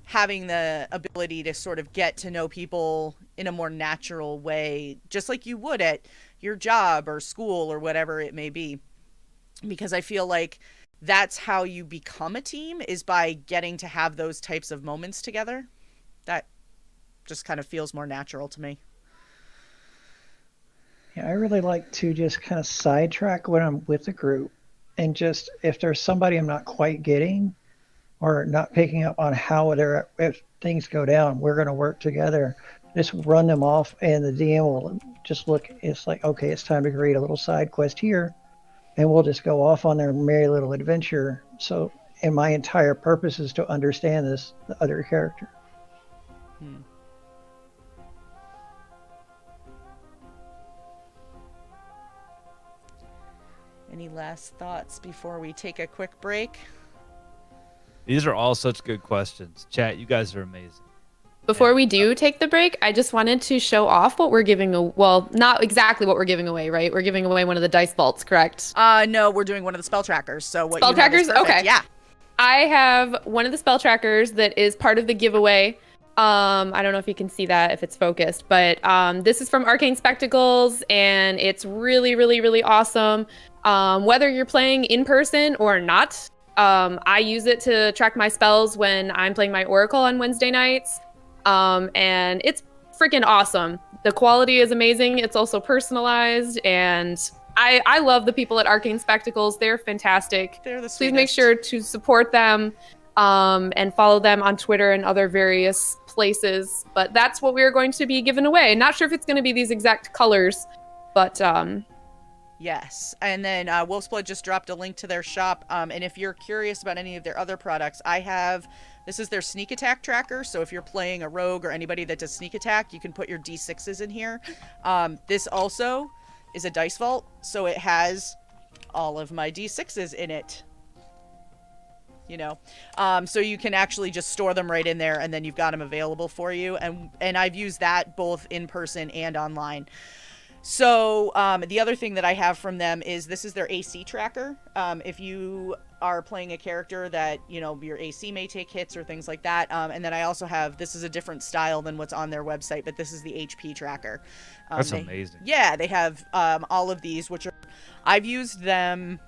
having the ability to sort of get to know people in a more natural way, just like you would at your job or school or whatever it may be. Because I feel like that's how you become a team, is by getting to have those types of moments together. That just kind of feels more natural to me. Yeah, I really like to just kind of sidetrack when I'm with the group, and just, if there's somebody I'm not quite getting or not picking up on how if things go down, we're going to work together. Just run them off, and the DM will just look. It's like, okay, it's time to create a little side quest here, and we'll just go off on their merry little adventure. So, and my entire purpose is to understand the other character. Any last thoughts before we take a quick break? These are all such good questions. Chat, you guys are amazing. Before we do take the break, I just wanted to show off what we're giving away. Well, not exactly what we're giving away, right? We're giving away one of the dice vaults, correct? No, we're doing one of the spell trackers. So what spell you have is trackers? perfect. Okay. Yeah. I have one of the spell trackers that is part of the giveaway. I don't know if you can see that if it's focused, but this is from Arcane Spectacles, and it's really, really, really awesome. Whether you're playing in person or not, I use it to track my spells when I'm playing my Oracle on Wednesday nights. And it's freaking awesome. The quality is amazing. It's also personalized, and I love the people at Arcane Spectacles. They're fantastic. They're the sweetest. Please make sure to support them, and follow them on Twitter and other various places. But that's what we're going to be giving away. Not sure if it's going to be these exact colors, but yes. And then Wolf's Blood just dropped a link to their shop. And if you're curious about any of their other products, this is their sneak attack tracker. So if you're playing a rogue or anybody that does sneak attack, you can put your D6s in here. This also is a dice vault, so it has all of my D6s in it. You know, so you can actually just store them right in there, and then you've got them available for you. And I've used that both in person and online. So the other thing that I have from them is this is their AC tracker. If you are playing a character that, you know, your AC may take hits or things like that. And then I also have, this is a different style than what's on their website, but this is the HP tracker. That's amazing. Yeah, they have all of these, which I've used them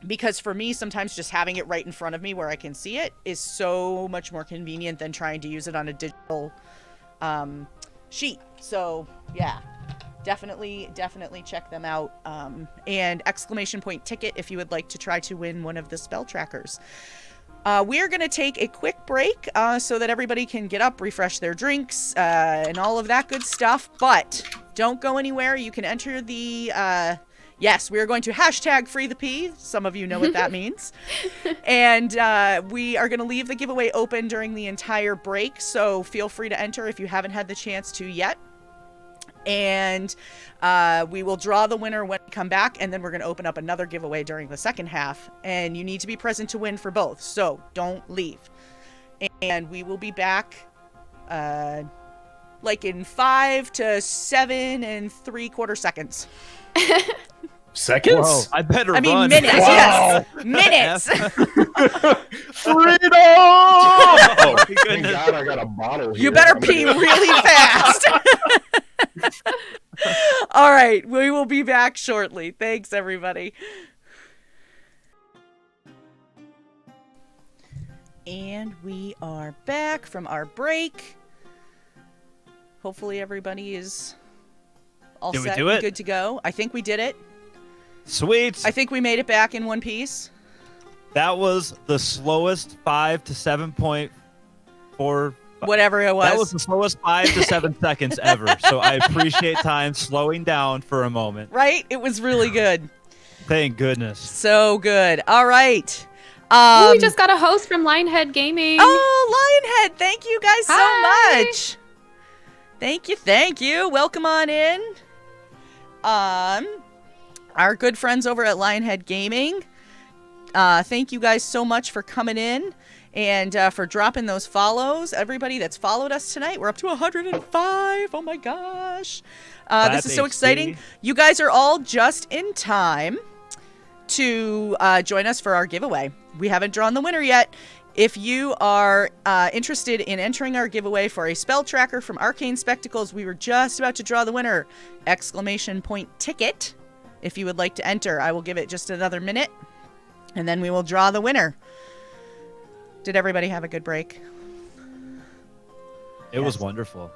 because for me, sometimes just having it right in front of me where I can see it is so much more convenient than trying to use it on a digital sheet. So yeah. Definitely check them out. And ! Ticket if you would like to try to win one of the spell trackers. We are going to take a quick break so that everybody can get up, refresh their drinks, and all of that good stuff. But don't go anywhere. You can enter the... yes, we are going to hashtag free the P. Some of you know what that means. And we are going to leave the giveaway open during the entire break. So feel free to enter if you haven't had the chance to yet. And we will draw the winner when we come back, and then we're going to open up another giveaway during the second half, and you need to be present to win for both, so don't leave. And we will be back like in 5 to 7 3/4 seconds. Seconds? Whoa, I better I mean run. minutes, Wow. yes! Minutes! Freedom! Oh, my Thank goodness. God I got a bottle here. You better I'm pee gonna- really fast! All right, we will be back shortly. Thanks, everybody. And we are back from our break. Hopefully everybody is all Did we set do and it? good to go. I think we did it. Sweet. I think we made it back in one piece. That was the slowest 5 to 7.4. Whatever it was. That was the slowest 5 to 7 seconds ever. So I appreciate time slowing down for a moment. Right? It was really good. Thank goodness. So good. All right. Ooh, we just got a host from Lionhead Gaming. Oh, Lionhead, thank you guys Hi. so much. Thank you. Welcome on in. Our good friends over at Lionhead Gaming. Thank you guys so much for coming in and for dropping those follows. Everybody that's followed us tonight, we're up to 105. Oh my gosh. This is so exciting. You guys are all just in time to join us for our giveaway. We haven't drawn the winner yet. If you are interested in entering our giveaway for a spell tracker from Arcane Spectacles, we were just about to draw the winner. Exclamation point ticket. If you would like to enter, I will give it just another minute, and then we will draw the winner. Did everybody have a good break? It was wonderful.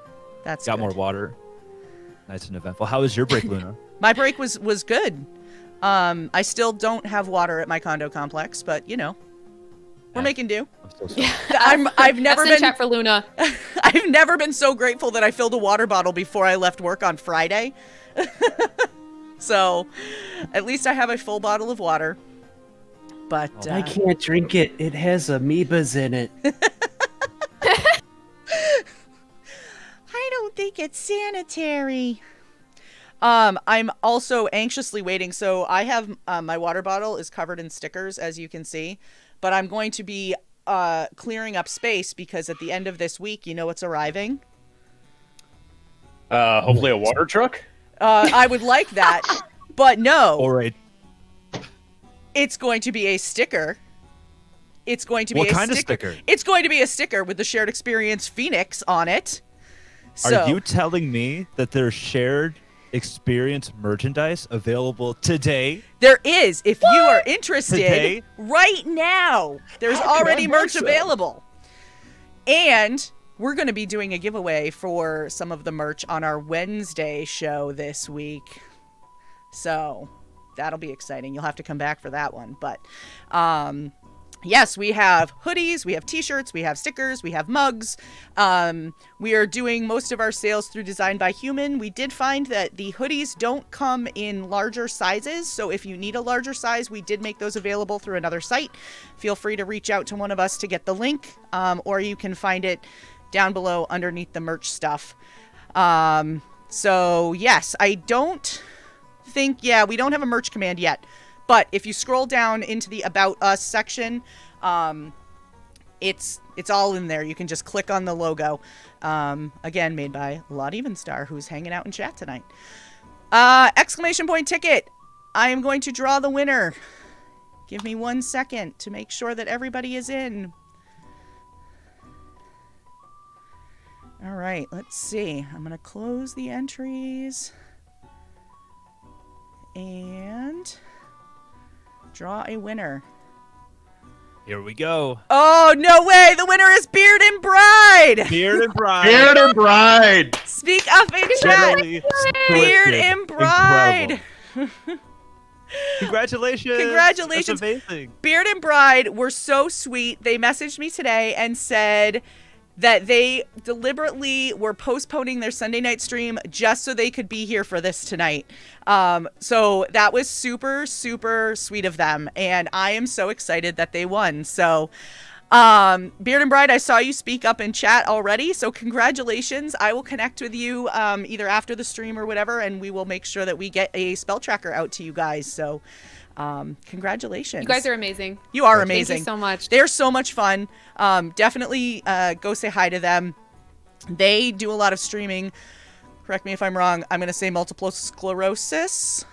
That's Got good. more water. Nice and eventful. How was your break, Luna? My break was good. I still don't have water at my condo complex, but you know, we're making do. I'm so sorry. I've never That's in been chat for Luna. I've never been so grateful that I filled a water bottle before I left work on Friday. So, at least I have a full bottle of water. But I can't drink it. It has amoebas in it. I don't think it's sanitary. I'm also anxiously waiting. So I have my water bottle is covered in stickers, as you can see, but I'm going to be clearing up space because at the end of this week, you know what's arriving? Hopefully a water truck. I would like that, but no. All right. It's going to be a sticker. It's going to be What a kind of sticker. sticker? It's going to be a sticker with the Shared Experience Phoenix on it. So, Are you telling me that there's shared experience merchandise available today? there is, if you are interested, Today? right now, there's How can already I merch buy some? available. And we're going to be doing a giveaway for some of the merch on our Wednesday show this week. So that'll be exciting. You'll have to come back for that one. But yes, we have hoodies, we have t-shirts, we have stickers, we have mugs. We are doing most of our sales through Design by Human. We did find that the hoodies don't come in larger sizes. So if you need a larger size, we did make those available through another site. Feel free to reach out to one of us to get the link, or you can find it down below underneath the merch stuff. So yes, I don't think, we don't have a merch command yet, but if you scroll down into the About Us section, it's all in there. You can just click on the logo. Again, made by Lot Evenstar, who's hanging out in chat tonight. Exclamation point ticket. I am going to draw the winner. Give me 1 second to make sure that everybody is in. All right, let's see. I'm going to close the entries and draw a winner. Here we go. Oh, no way! The winner is Beard and Bride! Beard and Bride. Beard and Bride. Speak up in chat! Literally Beard scripted. and Bride! Incredible. Congratulations. Congratulations. That's amazing. Beard and Bride were so sweet. They messaged me today and said that they deliberately were postponing their Sunday night stream just so they could be here for this tonight. So that was super, super sweet of them. And I am so excited that they won. So Beard and Bride, I saw you speak up in chat already. So congratulations. I will connect with you either after the stream or whatever, and we will make sure that we get a spell tracker out to you guys. So congratulations. You guys are amazing. You are amazing. Thank you so much. They're so much fun. Definitely go say hi to them. They do a lot of streaming. Correct me if I'm wrong. I'm going to say multiple sclerosis.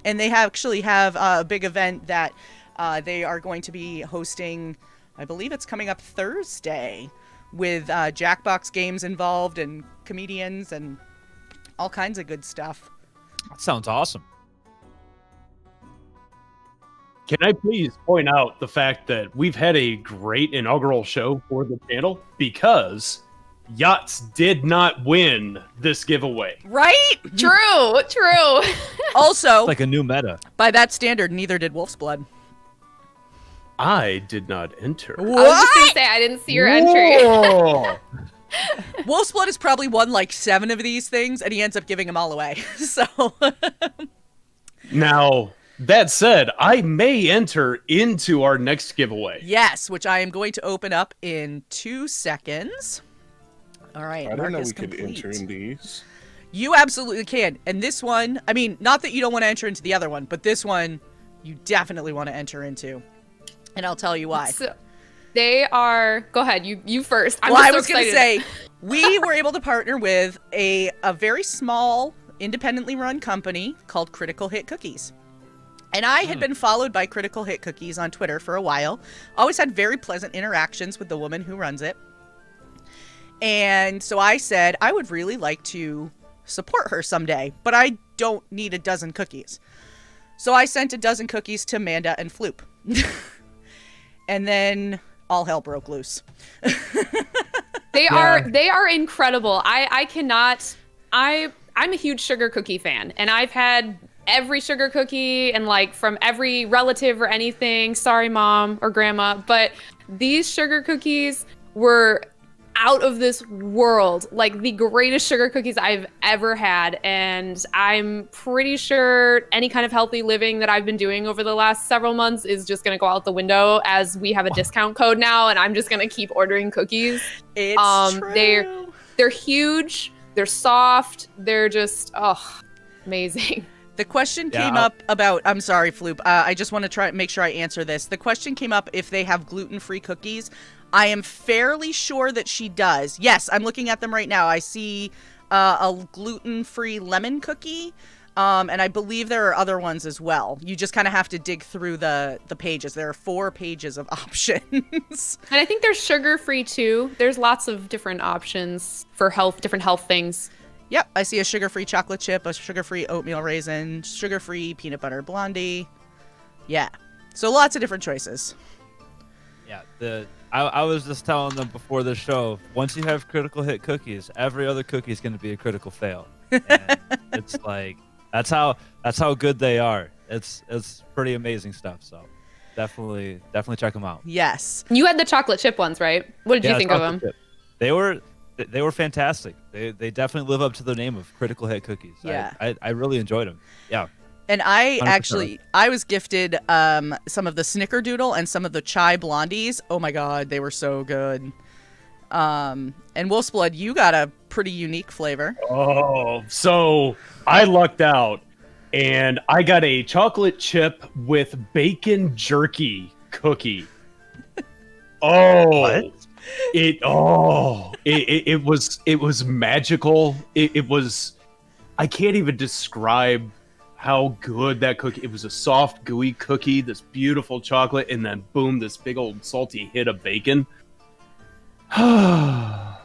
And they actually have a big event that they are going to be hosting. I believe it's coming up Thursday with Jackbox games involved and comedians and all kinds of good stuff. That sounds awesome. Can I please point out the fact that we've had a great inaugural show for the channel because Yachts did not win this giveaway. Right? True. Also, It's like a new meta. by that standard, neither did Wolf's Blood. I did not enter. I was just gonna say I didn't see your entry. Whoa. Wolf's Blood has probably won like 7 of these things, and he ends up giving them all away. So, Now, That said, I may enter into our next giveaway. Yes, which I am going to open up in 2 seconds. All right, I mark didn't know is we could complete. enter in these. You absolutely can. And this one, I mean, not that you don't want to enter into the other one, but this one you definitely want to enter into. And I'll tell you why. So, they are. Go ahead. You first. I'm Well, just I so was going to excited. say, we were able to partner with a very small, independently run company called Critical Hit Cookies. And I had been followed by Critical Hit Cookies on Twitter for a while. Always had very pleasant interactions with the woman who runs it. And so I said, I would really like to support her someday, but I don't need a dozen cookies. So I sent a dozen cookies to Amanda and Floop. And then all hell broke loose. They are incredible. I cannot. I'm a huge sugar cookie fan, and I've had every sugar cookie and like from every relative or anything. Sorry, mom or grandma, but these sugar cookies were out of this world, like the greatest sugar cookies I've ever had. And I'm pretty sure any kind of healthy living that I've been doing over the last several months is just going to go out the window, as we have a discount code now, and I'm just going to keep ordering cookies. It's true. They're huge, they're soft, they're just amazing. The question came up about, I'm sorry, Floop. I just want to make sure I answer this. The question came up if they have gluten-free cookies. I am fairly sure that she does. Yes, I'm looking at them right now. I see a gluten-free lemon cookie, and I believe there are other ones as well. You just kind of have to dig through the pages. There are 4 pages of options. And I think they're sugar-free too. There's lots of different options for different health things. Yep, I see a sugar-free chocolate chip, a sugar-free oatmeal raisin, sugar-free peanut butter blondie. Yeah, so lots of different choices. Yeah, I was just telling them before the show, once you have critical hit cookies, every other cookie is going to be a critical fail. And it's like that's how good they are. It's pretty amazing stuff. So definitely check them out. Yes. You had the chocolate chip ones, right? What did you think of them? Chip. They were fantastic. They definitely live up to the name of critical hit cookies. Yeah. I really enjoyed them. Yeah. And I 100%. I was gifted some of the Snickerdoodle and some of the chai blondies. Oh my god, they were so good. And Wolf's Blood, you got a pretty unique flavor. Oh, so I lucked out, and I got a chocolate chip with bacon jerky cookie. Oh, What? It was magical. It was, I can't even describe how good that cookie. It was a soft, gooey cookie, this beautiful chocolate, and then boom, this big old salty hit of bacon. And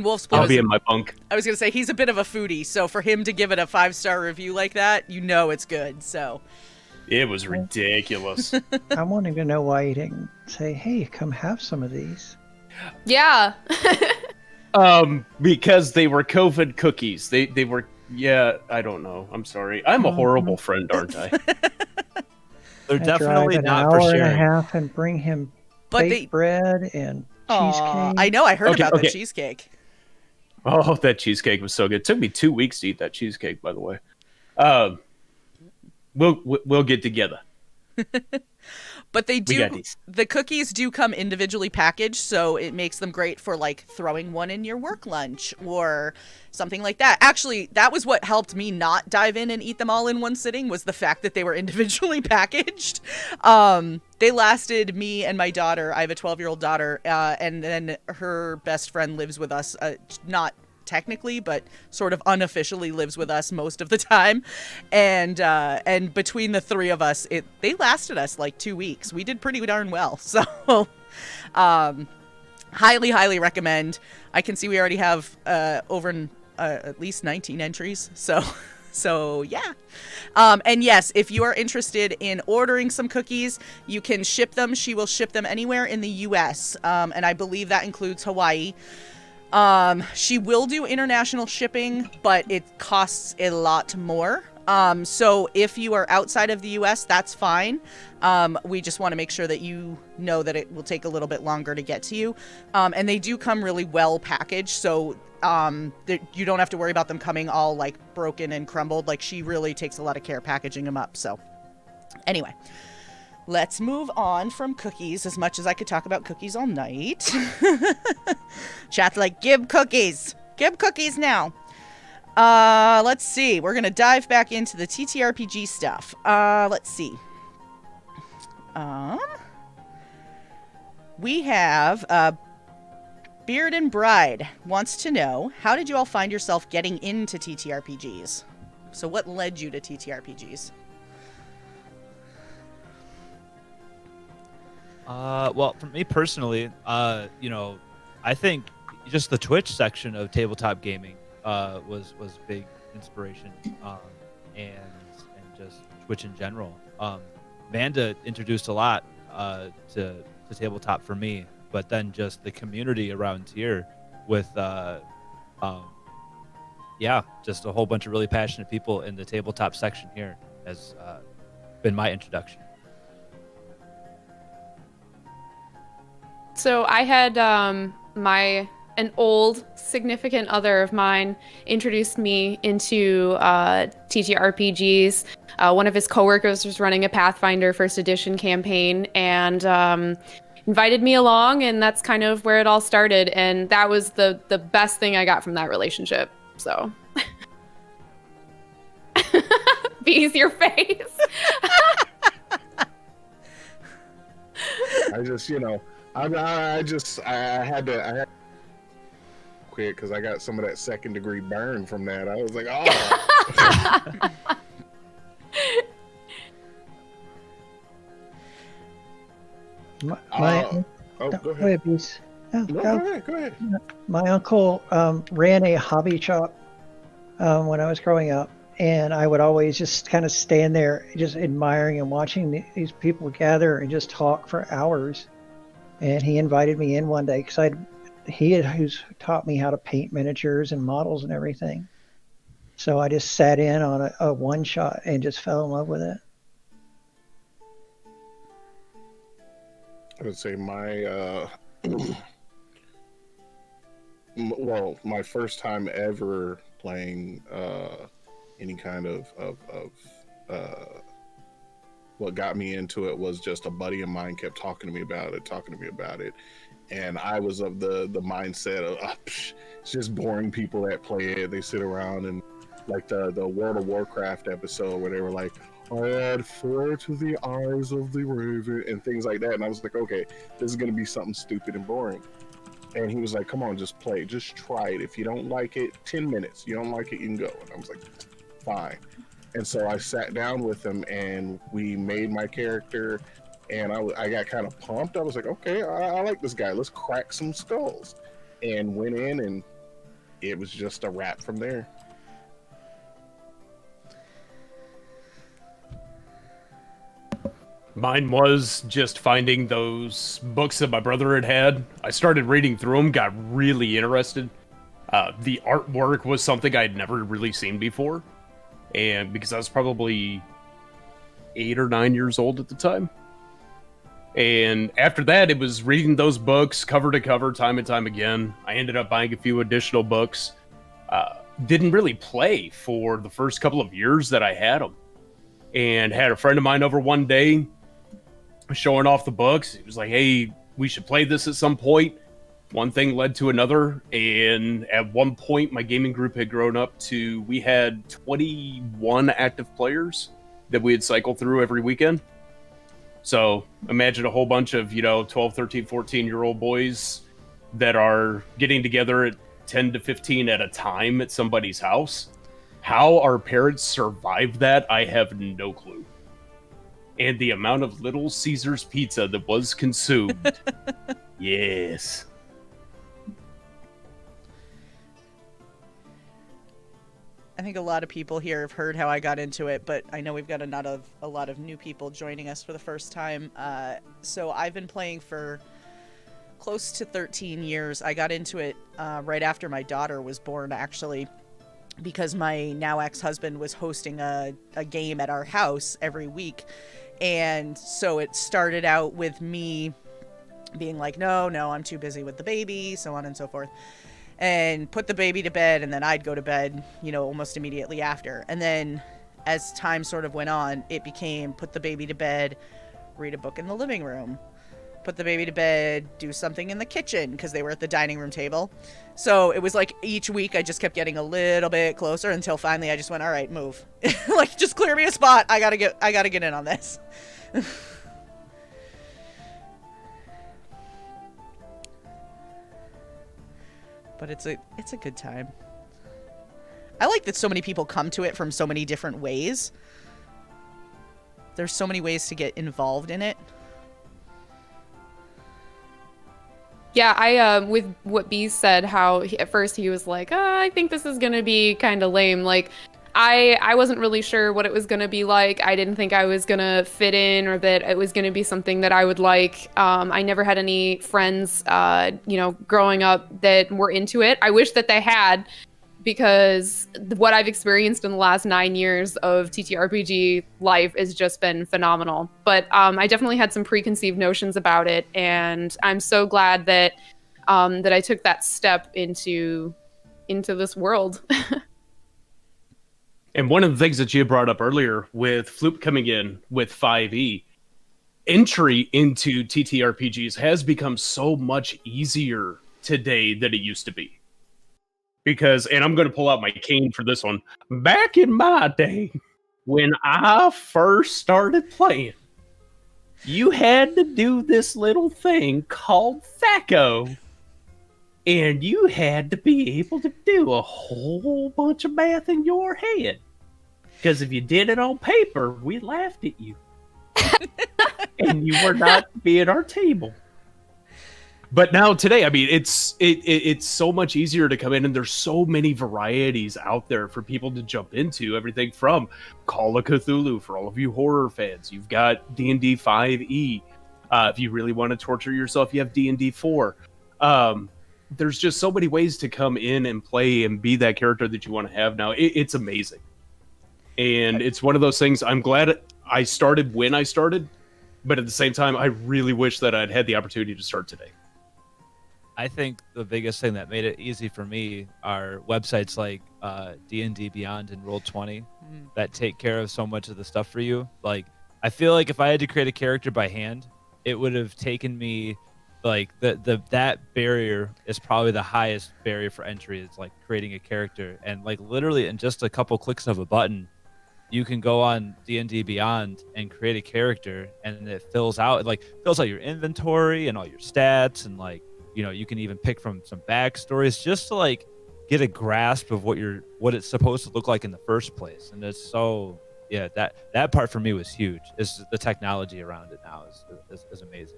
Wolf's Blood, I'll be in my bunk. I was gonna say he's a bit of a foodie, so for him to give it a 5-star review like that, you know it's good. So It was ridiculous. I'm wanting to know why you didn't say, "Hey, come have some of these." Yeah. Because they were COVID cookies. They were. Yeah, I don't know. I'm sorry. I'm a horrible friend, aren't I? They're I definitely drive an not hour for and a sharing. half and bring him But baked bread and cheesecake. Aw, I know, I heard Okay, about the okay. cheesecake. Oh, that cheesecake was so good. It took me 2 weeks to eat that cheesecake, by the way. We'll get together. But they We got do, these. the cookies do come individually packaged, so it makes them great for like throwing one in your work lunch or something like that. Actually, that was what helped me not dive in and eat them all in one sitting, was the fact that they were individually packaged. They lasted me and my daughter. I have a 12-year-old daughter, and then her best friend lives with us, not technically, but sort of unofficially lives with us most of the time, and between the 3 of us, they lasted us like 2 weeks. We did pretty darn well. So highly recommend. I can see we already have over at least 19 entries, so yeah. And yes, if you are interested in ordering some cookies, you can ship them. She will ship them anywhere in the US, and I believe that includes Hawaii. She will do international shipping, but it costs a lot more. So if you are outside of the US, that's fine. We just want to make sure that you know that it will take a little bit longer to get to you. And they do come really well packaged, so you don't have to worry about them coming all like broken and crumbled. Like, she really takes a lot of care packaging them up. So Anyway, let's move on from cookies, as much as I could talk about cookies all night. Chat's like, give cookies. Give cookies now. Let's see. We're going to dive back into the TTRPG stuff. Let's see. We have Beard and Bride wants to know, how did you all find yourself getting into TTRPGs? So what led you to TTRPGs? Well, for me personally, I think just the Twitch section of tabletop gaming was big inspiration, and just Twitch in general. Amanda introduced a lot to tabletop for me, but then just the community around here with just a whole bunch of really passionate people in the tabletop section here has been my introduction. So I had an old significant other of mine introduced me into TTRPGs. One of his coworkers was running a Pathfinder First Edition campaign and invited me along, and that's kind of where it all started. And that was the best thing I got from that relationship. So, Bees, your face. I just, I had to quit because I got some of that second degree burn from that. I was like, oh. Go ahead. Please. Oh, Go ahead. My uncle ran a hobby shop when I was growing up, and I would always just kind of stand there just admiring and watching these people gather and just talk for hours. And he invited me in one day because who's taught me how to paint miniatures and models and everything. So I just sat in on a one shot and just fell in love with it. I would say my my first time ever playing any kind of what got me into it was just a buddy of mine kept talking to me about it, and I was of the mindset of it's just boring people that play it. They sit around and like the World of Warcraft episode where they were like, I add 4 to the eyes of the raven and things like that, and I was like, okay, this is gonna be something stupid and boring. And he was like, come on, just play, just try it. If you don't like it, 10 minutes. You don't like it, you can go. And I was like, fine. And so I sat down with him and we made my character, and I got kind of pumped. I was like, okay, I like this guy. Let's crack some skulls. And went in, and it was just a wrap from there. Mine was just finding those books that my brother had. I started reading through them, got really interested. The artwork was something I'd never really seen before. And because I was probably 8 or 9 years old at the time. And after that, it was reading those books cover to cover, time and time again. I ended up buying a few additional books. Didn't really play for the first couple of years that I had them. And had a friend of mine over one day showing off the books. He was like, hey, we should play this at some point. One thing led to another, and at one point my gaming group had grown up to, we had 21 active players that we had cycled through every weekend. So imagine a whole bunch of 12, 13, 14-year-old boys that are getting together at 10 to 15 at a time at somebody's house. How our parents survived that, I have no clue. And the amount of Little Caesars pizza that was consumed. Yes. I think a lot of people here have heard how I got into it, but I know we've got a lot of new people joining us for the first time. So I've been playing for close to 13 years. I got into it right after my daughter was born, actually, because my now ex-husband was hosting a game at our house every week. And so it started out with me being like, no, I'm too busy with the baby, so on and so forth. And put the baby to bed, and then I'd go to bed, almost immediately after. And then as time sort of went on, it became put the baby to bed, read a book in the living room, put the baby to bed, do something in the kitchen because they were at the dining room table. So it was like each week I just kept getting a little bit closer until finally I just went, all right, move. Like, just clear me a spot. I gotta get in on this. But it's a good time. I like that so many people come to it from so many different ways. There's so many ways to get involved in it. Yeah, I with what B said, how at first he was like, I think this is gonna be kind of lame. Like, I wasn't really sure what it was gonna be like. I didn't think I was gonna fit in, or that it was gonna be something that I would like. I never had any friends, growing up that were into it. I wish that they had, because what I've experienced in the last 9 years of TTRPG life has just been phenomenal. But I definitely had some preconceived notions about it, and I'm so glad that that I took that step into this world. And one of the things that you brought up earlier with Floop coming in with 5e, entry into TTRPGs has become so much easier today than it used to be. Because, and I'm going to pull out my cane for this one, back in my day, when I first started playing, you had to do this little thing called THAC0, and you had to be able to do a whole bunch of math in your head. Because if you did it on paper, we laughed at you. And you were not to be at our table. But now today, I mean, it's so much easier to come in, and there's so many varieties out there for people to jump into. Everything from Call of Cthulhu for all of you horror fans. You've got D&D 5e. If you really want to torture yourself, you have D&D 4. There's just so many ways to come in and play and be that character that you want to have now. It's amazing. And it's one of those things, I'm glad I started when I started, but at the same time, I really wish that I'd had the opportunity to start today. I think the biggest thing that made it easy for me are websites like D&D Beyond and Roll20 that take care of so much of the stuff for you. Like, I feel like if I had to create a character by hand, it would have taken me, like, that barrier is probably the highest barrier for entry. It's like creating a character, and like literally in just a couple clicks of a button, you can go on D&D Beyond and create a character, and it fills out your inventory and all your stats, and like, you know, you can even pick from some backstories just to like get a grasp of what it's supposed to look like in the first place. And it's so, yeah, that part for me was huge. Is the technology around it now is amazing.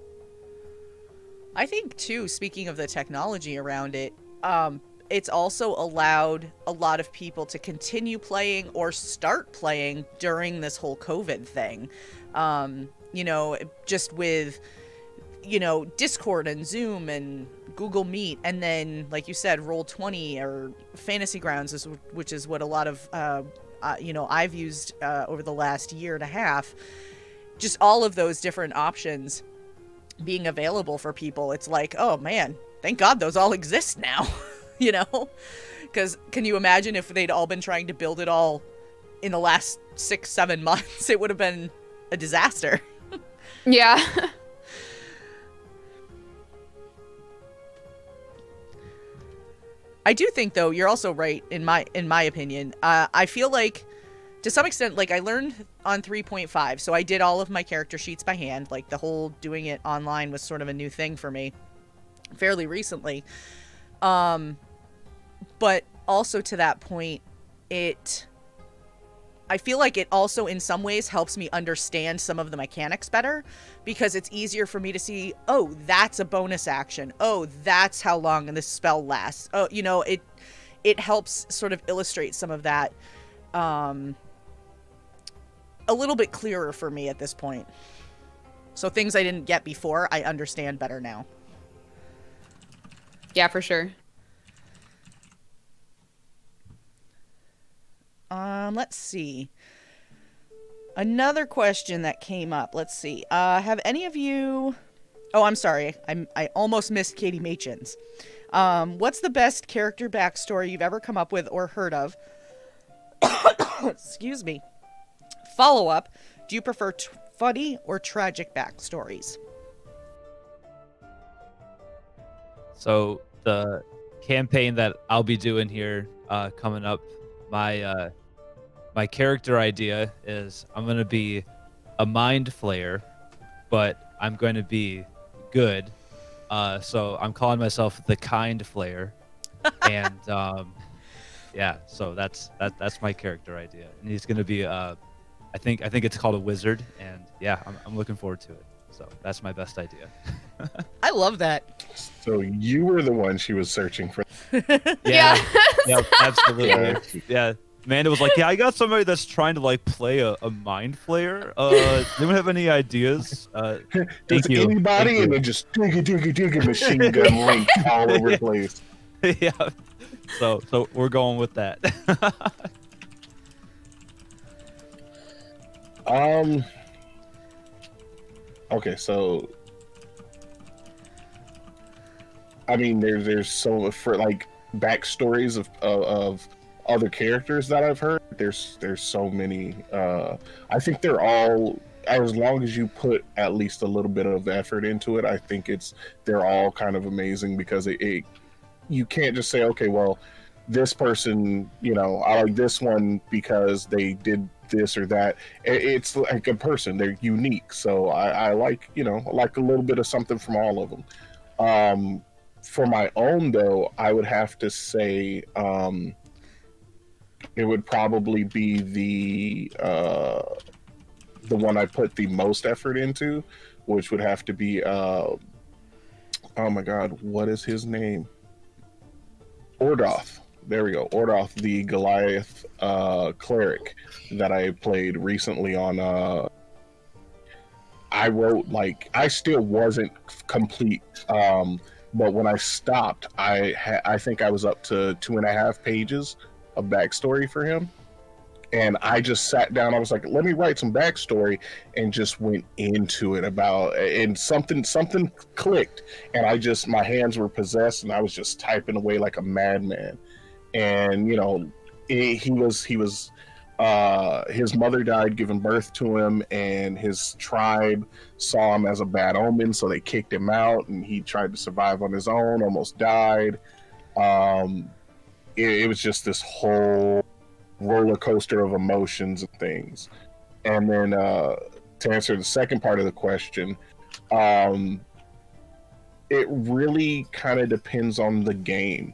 I think too, speaking of the technology around it, it's also allowed a lot of people to continue playing or start playing during this whole COVID thing. Just with, Discord and Zoom and Google Meet, and then, like you said, Roll20 or Fantasy Grounds, which is what a lot of, I've used over the last year and a half. Just all of those different options being available for people. It's like, oh man, thank God those all exist now, Because can you imagine if they'd all been trying to build it all in the last 6-7 months? It would have been a disaster. Yeah. I do think, though, you're also right in my opinion. I feel like, to some extent, like, I learned on 3.5, so I did all of my character sheets by hand. Like, the whole doing it online was sort of a new thing for me fairly recently. But also to that point, I feel like it also in some ways helps me understand some of the mechanics better, because it's easier for me to see, oh, that's a bonus action. Oh, that's how long this spell lasts. Oh, it helps sort of illustrate some of that a little bit clearer for me at this point. So things I didn't get before, I understand better now. Yeah, for sure. Let's see. Another question that came up. Let's see. Have any of you... Oh, I'm sorry. I almost missed Katie Machen's. What's the best character backstory you've ever come up with or heard of? Excuse me. Follow-up, do you prefer funny or tragic backstories? So the campaign that I'll be doing here coming up, my character idea is I'm gonna be a mind flayer, but I'm going to be good. So I'm calling myself the kind flayer, and yeah. So that's my character idea, and he's gonna be I think it's called a wizard, and yeah, I'm looking forward to it. So that's my best idea. I love that. So you were the one she was searching for. Yeah. Yep, absolutely. Yeah. Yeah. Amanda was like, yeah, I got somebody that's trying to like play a mind flayer. Does anyone have any ideas? Does Thank you. anybody? Thank you. And then just digga machine gun link all over the place. Yeah. So we're going with that. Okay, so I mean, there's so for like backstories of other characters that I've heard. There's so many. I think they're all, as long as you put at least a little bit of effort into it, I think they're all kind of amazing because it you can't just say, okay, well, this person, I like this one because they did this or that. It's like a person; they're unique. So I like, I like a little bit of something from all of them. For my own though, I would have to say it would probably be the one I put the most effort into, which would have to be oh my god, what is his name? Ordoth. There we go. Ordoth, the Goliath cleric that I played recently on I wrote, like, I still wasn't complete, but when I stopped, I think I was up to 2.5 pages of backstory for him. And I just sat down. I was like, let me write some backstory, and just went into it and something clicked, and my hands were possessed, and I was just typing away like a madman. And he was his mother died giving birth to him, and his tribe saw him as a bad omen, so they kicked him out, and he tried to survive on his own, almost died. It was just this whole roller coaster of emotions and things. And then to answer the second part of the question, it really kind of depends on the game,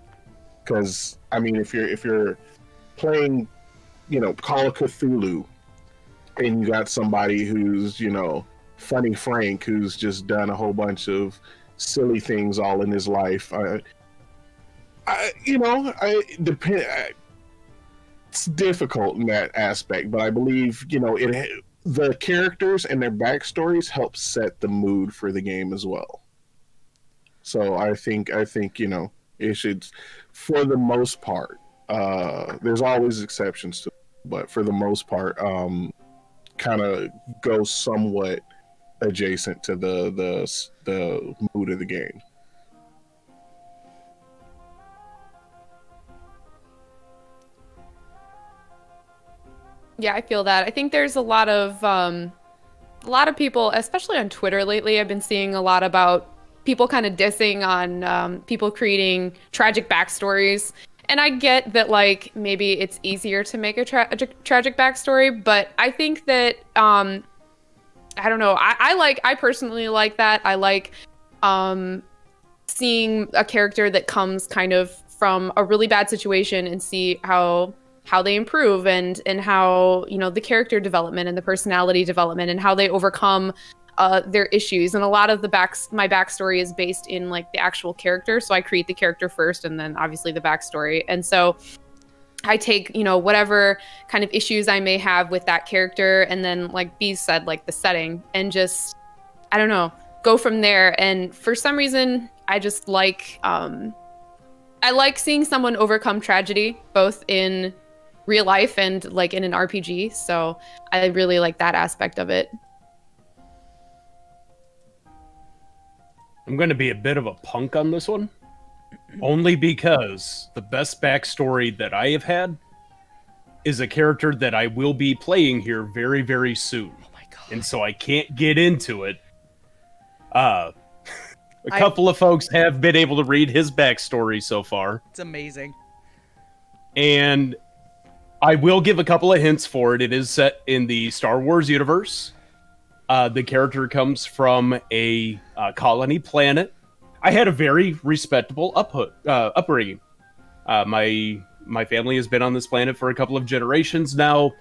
because I mean, if you're playing Call of Cthulhu, and you got somebody who's Funny Frank, who's just done a whole bunch of silly things all in his life, depend. It's difficult in that aspect, but I believe the characters and their backstories help set the mood for the game as well. So I think it should, for the most part. There's always exceptions to it, but for the most part, kind of go somewhat adjacent to the mood of the game. Yeah, I feel that. I think there's a lot of people, especially on Twitter lately. I've been seeing a lot about people kind of dissing on people creating tragic backstories. And I get that, like, maybe it's easier to make a tragic backstory, but I think that I don't know. I personally like that. I like seeing a character that comes kind of from a really bad situation and see how they improve, and how the character development and the personality development and how they overcome their issues. And a lot of my backstory is based in like the actual character, so I create the character first and then obviously the backstory. And so I take whatever kind of issues I may have with that character, and then, like B said, like the setting, and just, I don't know, go from there. And for some reason I just like I like seeing someone overcome tragedy, both in real life and like in an RPG. So I really like that aspect of it. I'm going to be a bit of a punk on this one, only because the best backstory that I have had is a character that I will be playing here very, very soon. Oh my god. And so I can't get into it. A couple of folks have been able to read his backstory so far. It's amazing. And I will give a couple of hints for it. It is set in the Star Wars universe. The character comes from a colony planet. I had a very respectable upbringing. My family has been on this planet for a couple of generations now.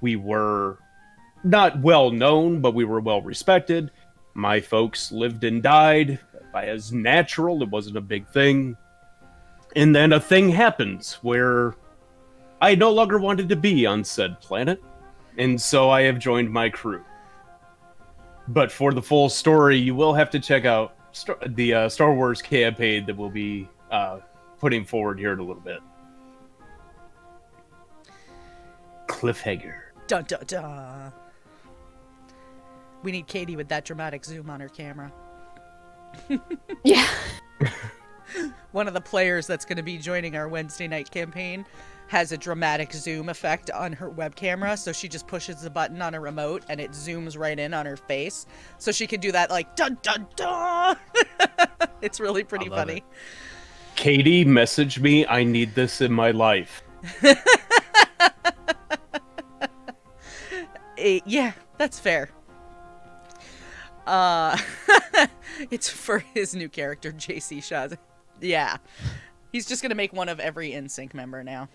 We were not well known, but we were well respected. My folks lived and died as natural. It wasn't a big thing. And then a thing happens where I no longer wanted to be on said planet. And so I have joined my crew. But for the full story, you will have to check out the Star Wars campaign that we'll be putting forward here in a little bit. Cliffhanger. Dun dun dun. We need Katie with that dramatic zoom on her camera. Yeah. One of the players that's going to be joining our Wednesday night campaign has a dramatic zoom effect on her web camera, so she just pushes the button on a remote and it zooms right in on her face, so she can do that like dun dun dun. It's really pretty funny. It. Katie, message me. I need this in my life. Yeah, that's fair. It's for his new character, JC Shaz. Yeah. He's just gonna make one of every NSYNC member now.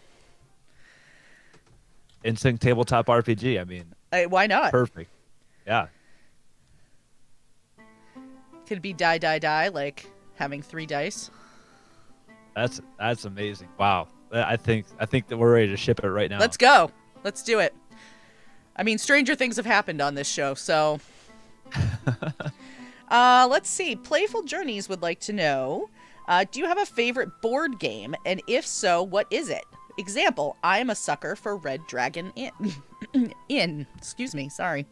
NSYNC tabletop RPG. I mean, Why not? perfect. Yeah. Could be die, die, die, like having 3 dice. That's amazing. Wow. I think that we're ready to ship it right now. Let's go. Let's do it. I mean, stranger things have happened on this show, so. Let's see. Playful Journeys would like to know, do you have a favorite board game? And if so, what is it? Example, I am a sucker for Red Dragon Inn. Excuse me, sorry.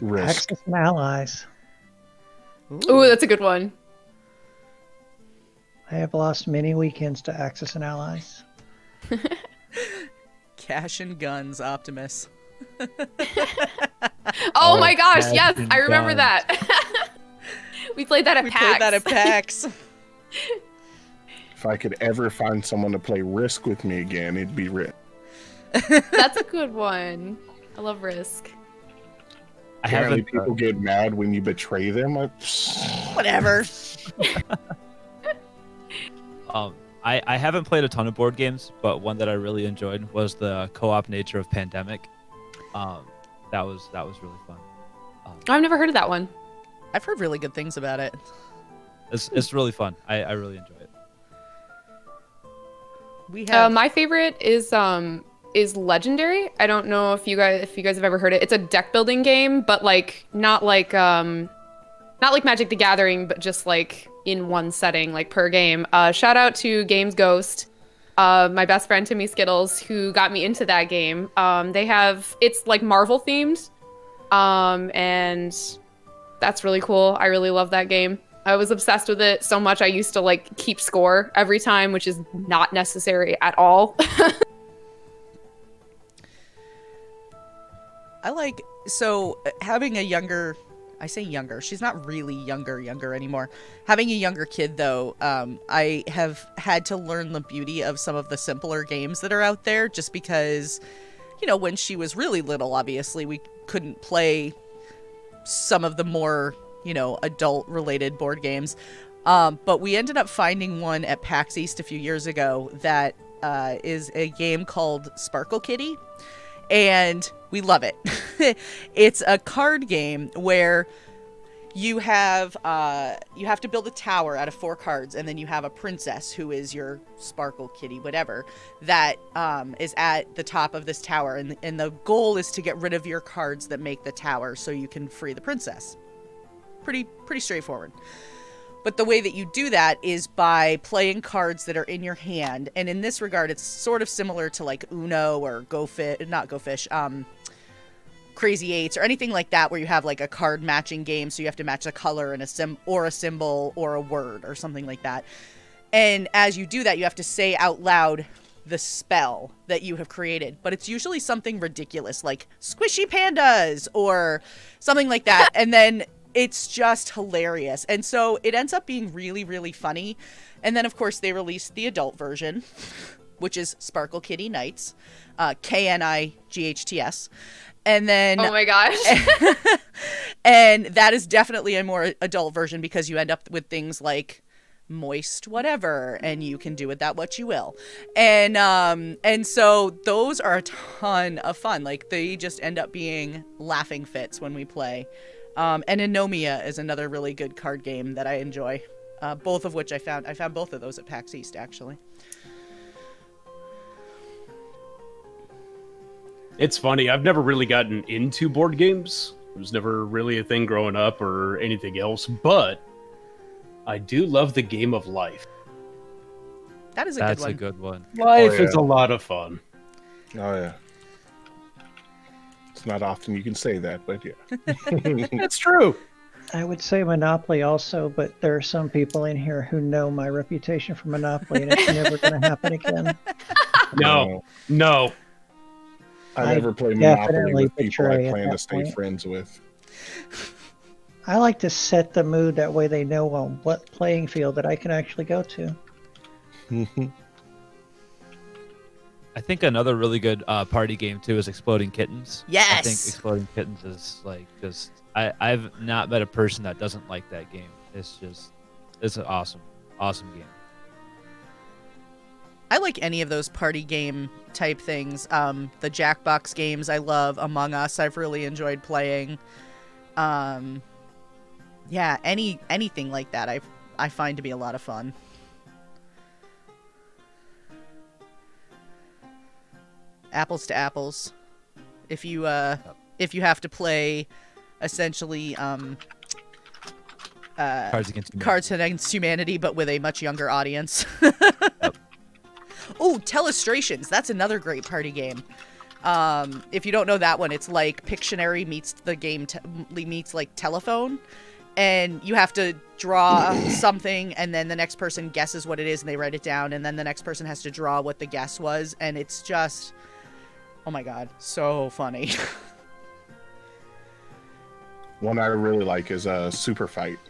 Risk. Axis and Allies. Ooh, that's a good one. I have lost many weekends to Axis and Allies. Cash and Guns, Optimus. Oh my gosh, yes, Imagine I remember guns. that. We played that at We PAX. played that at PAX. If I could ever find someone to play Risk with me again, it'd be Risk. That's a good one. I love Risk. I Apparently, haven't. people get mad when you betray them. Whatever. I haven't played a ton of board games, but one that I really enjoyed was the co-op nature of Pandemic. That was really fun. I've never heard of that one. I've heard really good things about it. It's really fun. I really enjoy it. We have My favorite is Legendary. I don't know if you guys have ever heard it. It's a deck building game, but like not like Magic the Gathering, but just like in one setting, like per game. Shout out to Games Ghost, my best friend Timmy Skittles, who got me into that game. It's like Marvel themed, and that's really cool. I really love that game. I was obsessed with it so much I used to like keep score every time, which is not necessary at all. Having a younger, I say younger, she's not really younger anymore. Having a younger kid though, I have had to learn the beauty of some of the simpler games that are out there, just because, when she was really little, obviously we couldn't play some of the more, adult related board games. But we ended up finding one at PAX East a few years ago that is a game called Sparkle Kitty, and we love it. It's a card game where you have to build a tower out of 4 cards, and then you have a princess who is your Sparkle Kitty, whatever, that is at the top of this tower, and the goal is to get rid of your cards that make the tower so you can free the princess. Pretty straightforward. But the way that you do that is by playing cards that are in your hand. And in this regard, it's sort of similar to like Uno or Crazy Eights or anything like that, where you have like a card matching game. So you have to match a color and a symbol or a word or something like that. And as you do that, you have to say out loud the spell that you have created. But it's usually something ridiculous, like squishy pandas or something like that. And then it's just hilarious. And so it ends up being really, really funny. And then, of course, they released the adult version, which is Sparkle Kitty Nights, KNIGHTS. And then... Oh my gosh. and that is definitely a more adult version because you end up with things like moist whatever, and you can do with that what you will. And so those are a ton of fun. Like, they just end up being laughing fits when we play. And Anomia is another really good card game that I enjoy. Both of which I found both of those at PAX East, actually. It's funny. I've never really gotten into board games. It was never really a thing growing up or anything else, but I do love the game of life. That is a That's good one. a good one. Life Oh, yeah. is a lot of fun. Oh yeah. It's not often you can say that, but yeah. That's true. I would say Monopoly also, but there are some people in here who know my reputation for Monopoly, and it's never going to happen again. No. I I never play Monopoly definitely with people I betray at plan to that stay point. friends with. I like to set the mood that way they know on what playing field that I can actually go to. I think another really good party game too is Exploding Kittens. I Yes! think Exploding Kittens is like just I've not met a person that doesn't like that game. It's an awesome game. I like any of those party game type things. The Jackbox games I love. Among Us I've really enjoyed playing. Yeah, anything like that I find to be a lot of fun. Apples to Apples. If you have to play essentially Cards Against Humanity, but with a much younger audience. Oh, Telestrations. That's another great party game. If you don't know that one, it's like Pictionary meets the game meets like Telephone, and you have to draw something, and then the next person guesses what it is, and they write it down, and then the next person has to draw what the guess was, and it's just, oh my god, so funny. One I really like is Super Fight.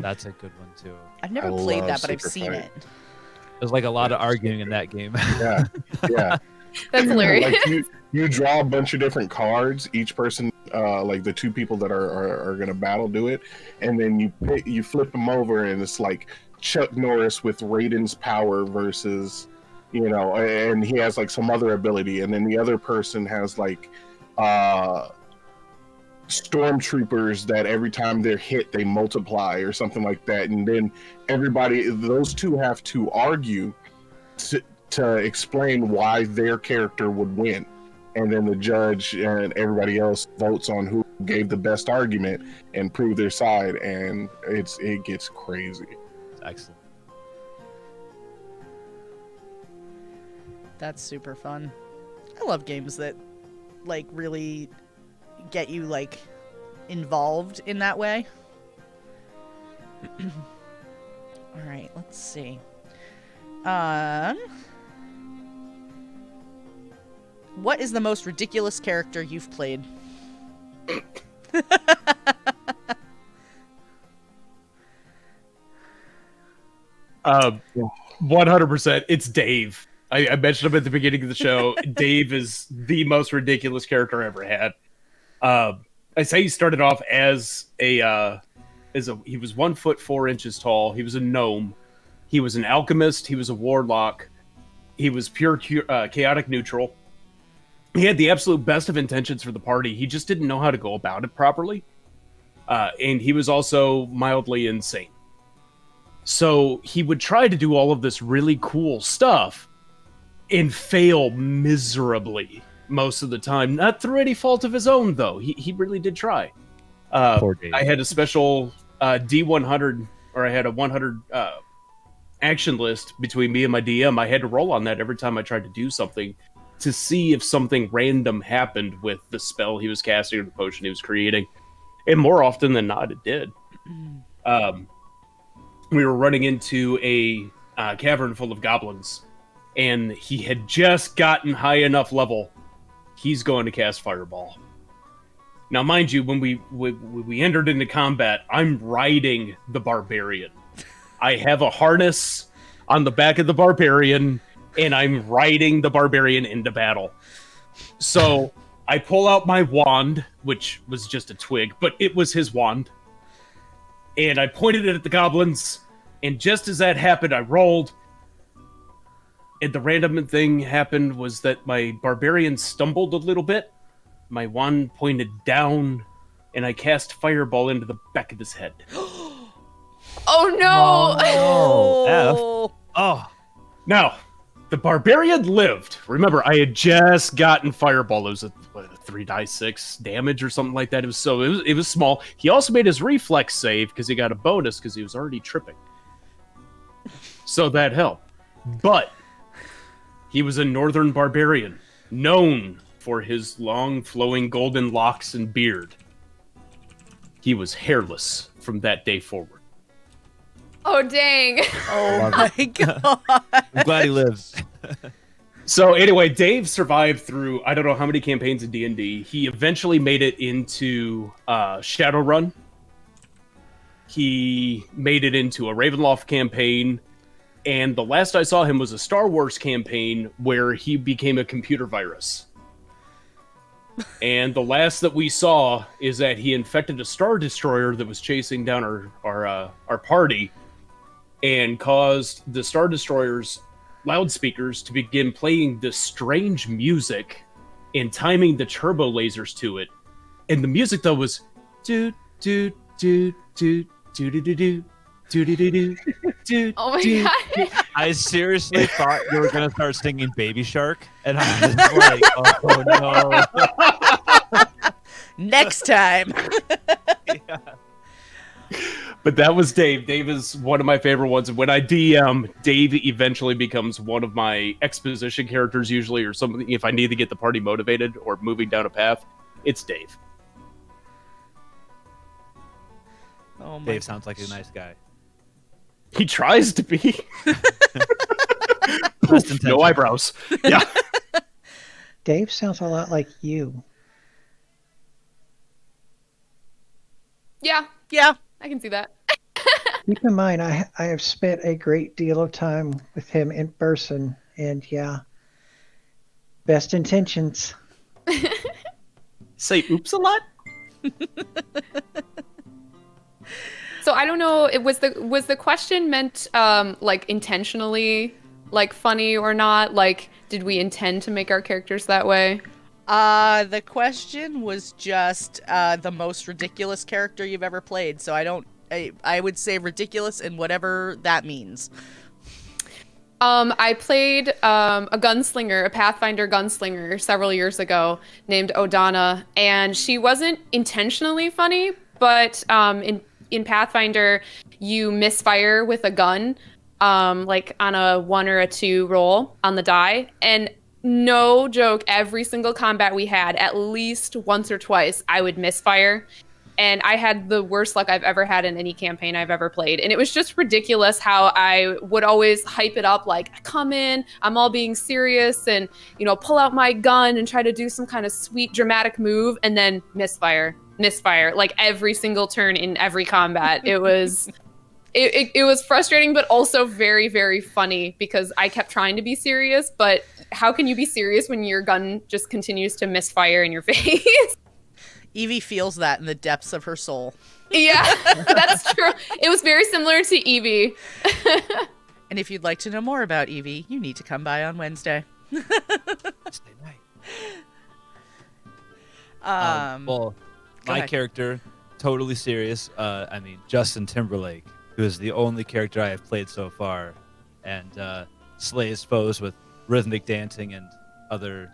That's a good one too. I've never I played love that, but I've Super seen Fight. it. There's like a lot of arguing in that game. Yeah, yeah. That's hilarious. Like you draw a bunch of different cards. Each person, like the two people that are gonna battle, do it, and then you flip them over, and it's like Chuck Norris with Raiden's power versus, and he has like some other ability, and then the other person has like stormtroopers that every time they're hit they multiply or something like that, and then those two have to argue to explain why their character would win, and then the judge and everybody else votes on who gave the best argument and prove their side, and it gets crazy. It's excellent. That's super fun. I love games that like really get you like involved in that way. All right, let's see. What is the most ridiculous character you've played? 100%. It's Dave. I mentioned him at the beginning of the show. Dave is the most ridiculous character I ever had. I say he started off as he was 1 foot 4 inches tall. He was a gnome. He was an alchemist. He was a warlock. He was pure chaotic neutral. He had the absolute best of intentions for the party. He just didn't know how to go about it properly. And he was also mildly insane. So he would try to do all of this really cool stuff and fail miserably most of the time. Not through any fault of his own, though. He really did try. Poor Dave. I had a special D100, or I had a 100 action list between me and my DM. I had to roll on that every time I tried to do something to see if something random happened with the spell he was casting or the potion he was creating. And more often than not, it did. we were running into a cavern full of goblins, and he had just gotten high enough level. He's going to cast Fireball. Now, mind you, when we entered into combat, I'm riding the barbarian. I have a harness on the back of the barbarian, and I'm riding the barbarian into battle. So I pull out my wand, which was just a twig, but it was his wand. And I pointed it at the goblins, and just as that happened, I rolled. And the random thing happened was that my barbarian stumbled a little bit. My wand pointed down, and I cast Fireball into the back of his head. Oh no! Oh, Oh. Now, the barbarian lived. Remember, I had just gotten Fireball. It was a 3d6 damage or something like that. It was small. He also made his reflex save because he got a bonus because he was already tripping. So that helped. But he was a northern barbarian, known for his long, flowing golden locks and beard. He was hairless from that day forward. Oh dang! Oh my god! I'm glad he lives. So anyway, Dave survived through I don't know how many campaigns in D&D. He eventually made it into Shadowrun. He made it into a Ravenloft campaign. And the last I saw him was a Star Wars campaign where he became a computer virus. And the last that we saw is that he infected a Star Destroyer that was chasing down our party and caused the Star Destroyer's loudspeakers to begin playing this strange music and timing the turbo lasers to it. And the music, though, was do do do do do do do do. Oh my god! I seriously thought you were gonna start singing Baby Shark, and I was like, "Oh no!" Next time. Yeah. But that was Dave. Dave is one of my favorite ones. And when I DM, Dave eventually becomes one of my exposition characters, usually, or something. If I need to get the party motivated or moving down a path, it's Dave. Oh my Dave sounds like a nice guy. He tries to be. Best intention. No eyebrows. Yeah. Dave sounds a lot like you. Yeah, Yeah. I can see that. Keep in mind, I have spent a great deal of time with him in person, and yeah, best intentions. Say oops a lot? So I don't know. Was the question meant like intentionally like funny or not? Like, did we intend to make our characters that way? The question was just the most ridiculous character you've ever played. So I would say ridiculous in whatever that means. I played a gunslinger, a Pathfinder gunslinger several years ago named Odana, and she wasn't intentionally funny, but in Pathfinder, you misfire with a gun, like on a 1 or a 2 roll on the die. And no joke, every single combat we had, at least once or twice, I would misfire. And I had the worst luck I've ever had in any campaign I've ever played. And it was just ridiculous how I would always hype it up like, I come in, I'm all being serious and, pull out my gun and try to do some kind of sweet dramatic move and then misfire, like every single turn in every combat. It was it was frustrating, but also very, very funny because I kept trying to be serious, but how can you be serious when your gun just continues to misfire in your face? Evie feels that in the depths of her soul. Yeah, that's true. It was very similar to Evie. And if you'd like to know more about Evie, you need to come by on Wednesday. Wednesday night. Well, Go my ahead. character, totally serious. Justin Timberlake, who is the only character I have played so far, and slays foes with rhythmic dancing and other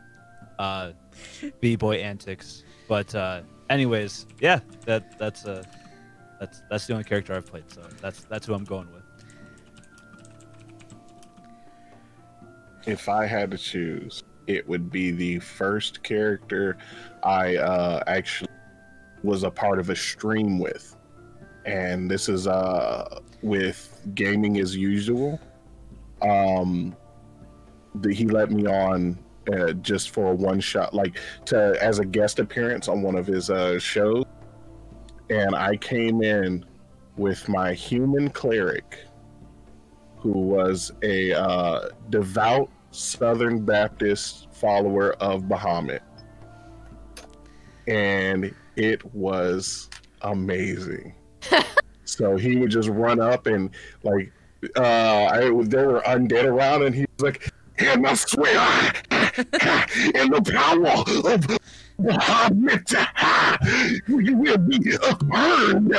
b-boy antics. But anyways, yeah, that's the only character I've played, so that's who I'm going with. If I had to choose, it would be the first character I actually was a part of a stream with. and this is with Gaming as Usual. He let me on just for a one shot, like as a guest appearance on one of his shows, and I came in with my human cleric, who was a devout Southern Baptist follower of Bahamut, and it was amazing. So he would just run up and like, there were undead around, and he was like, "And I swear, in the power of Bahamut, you will be burned."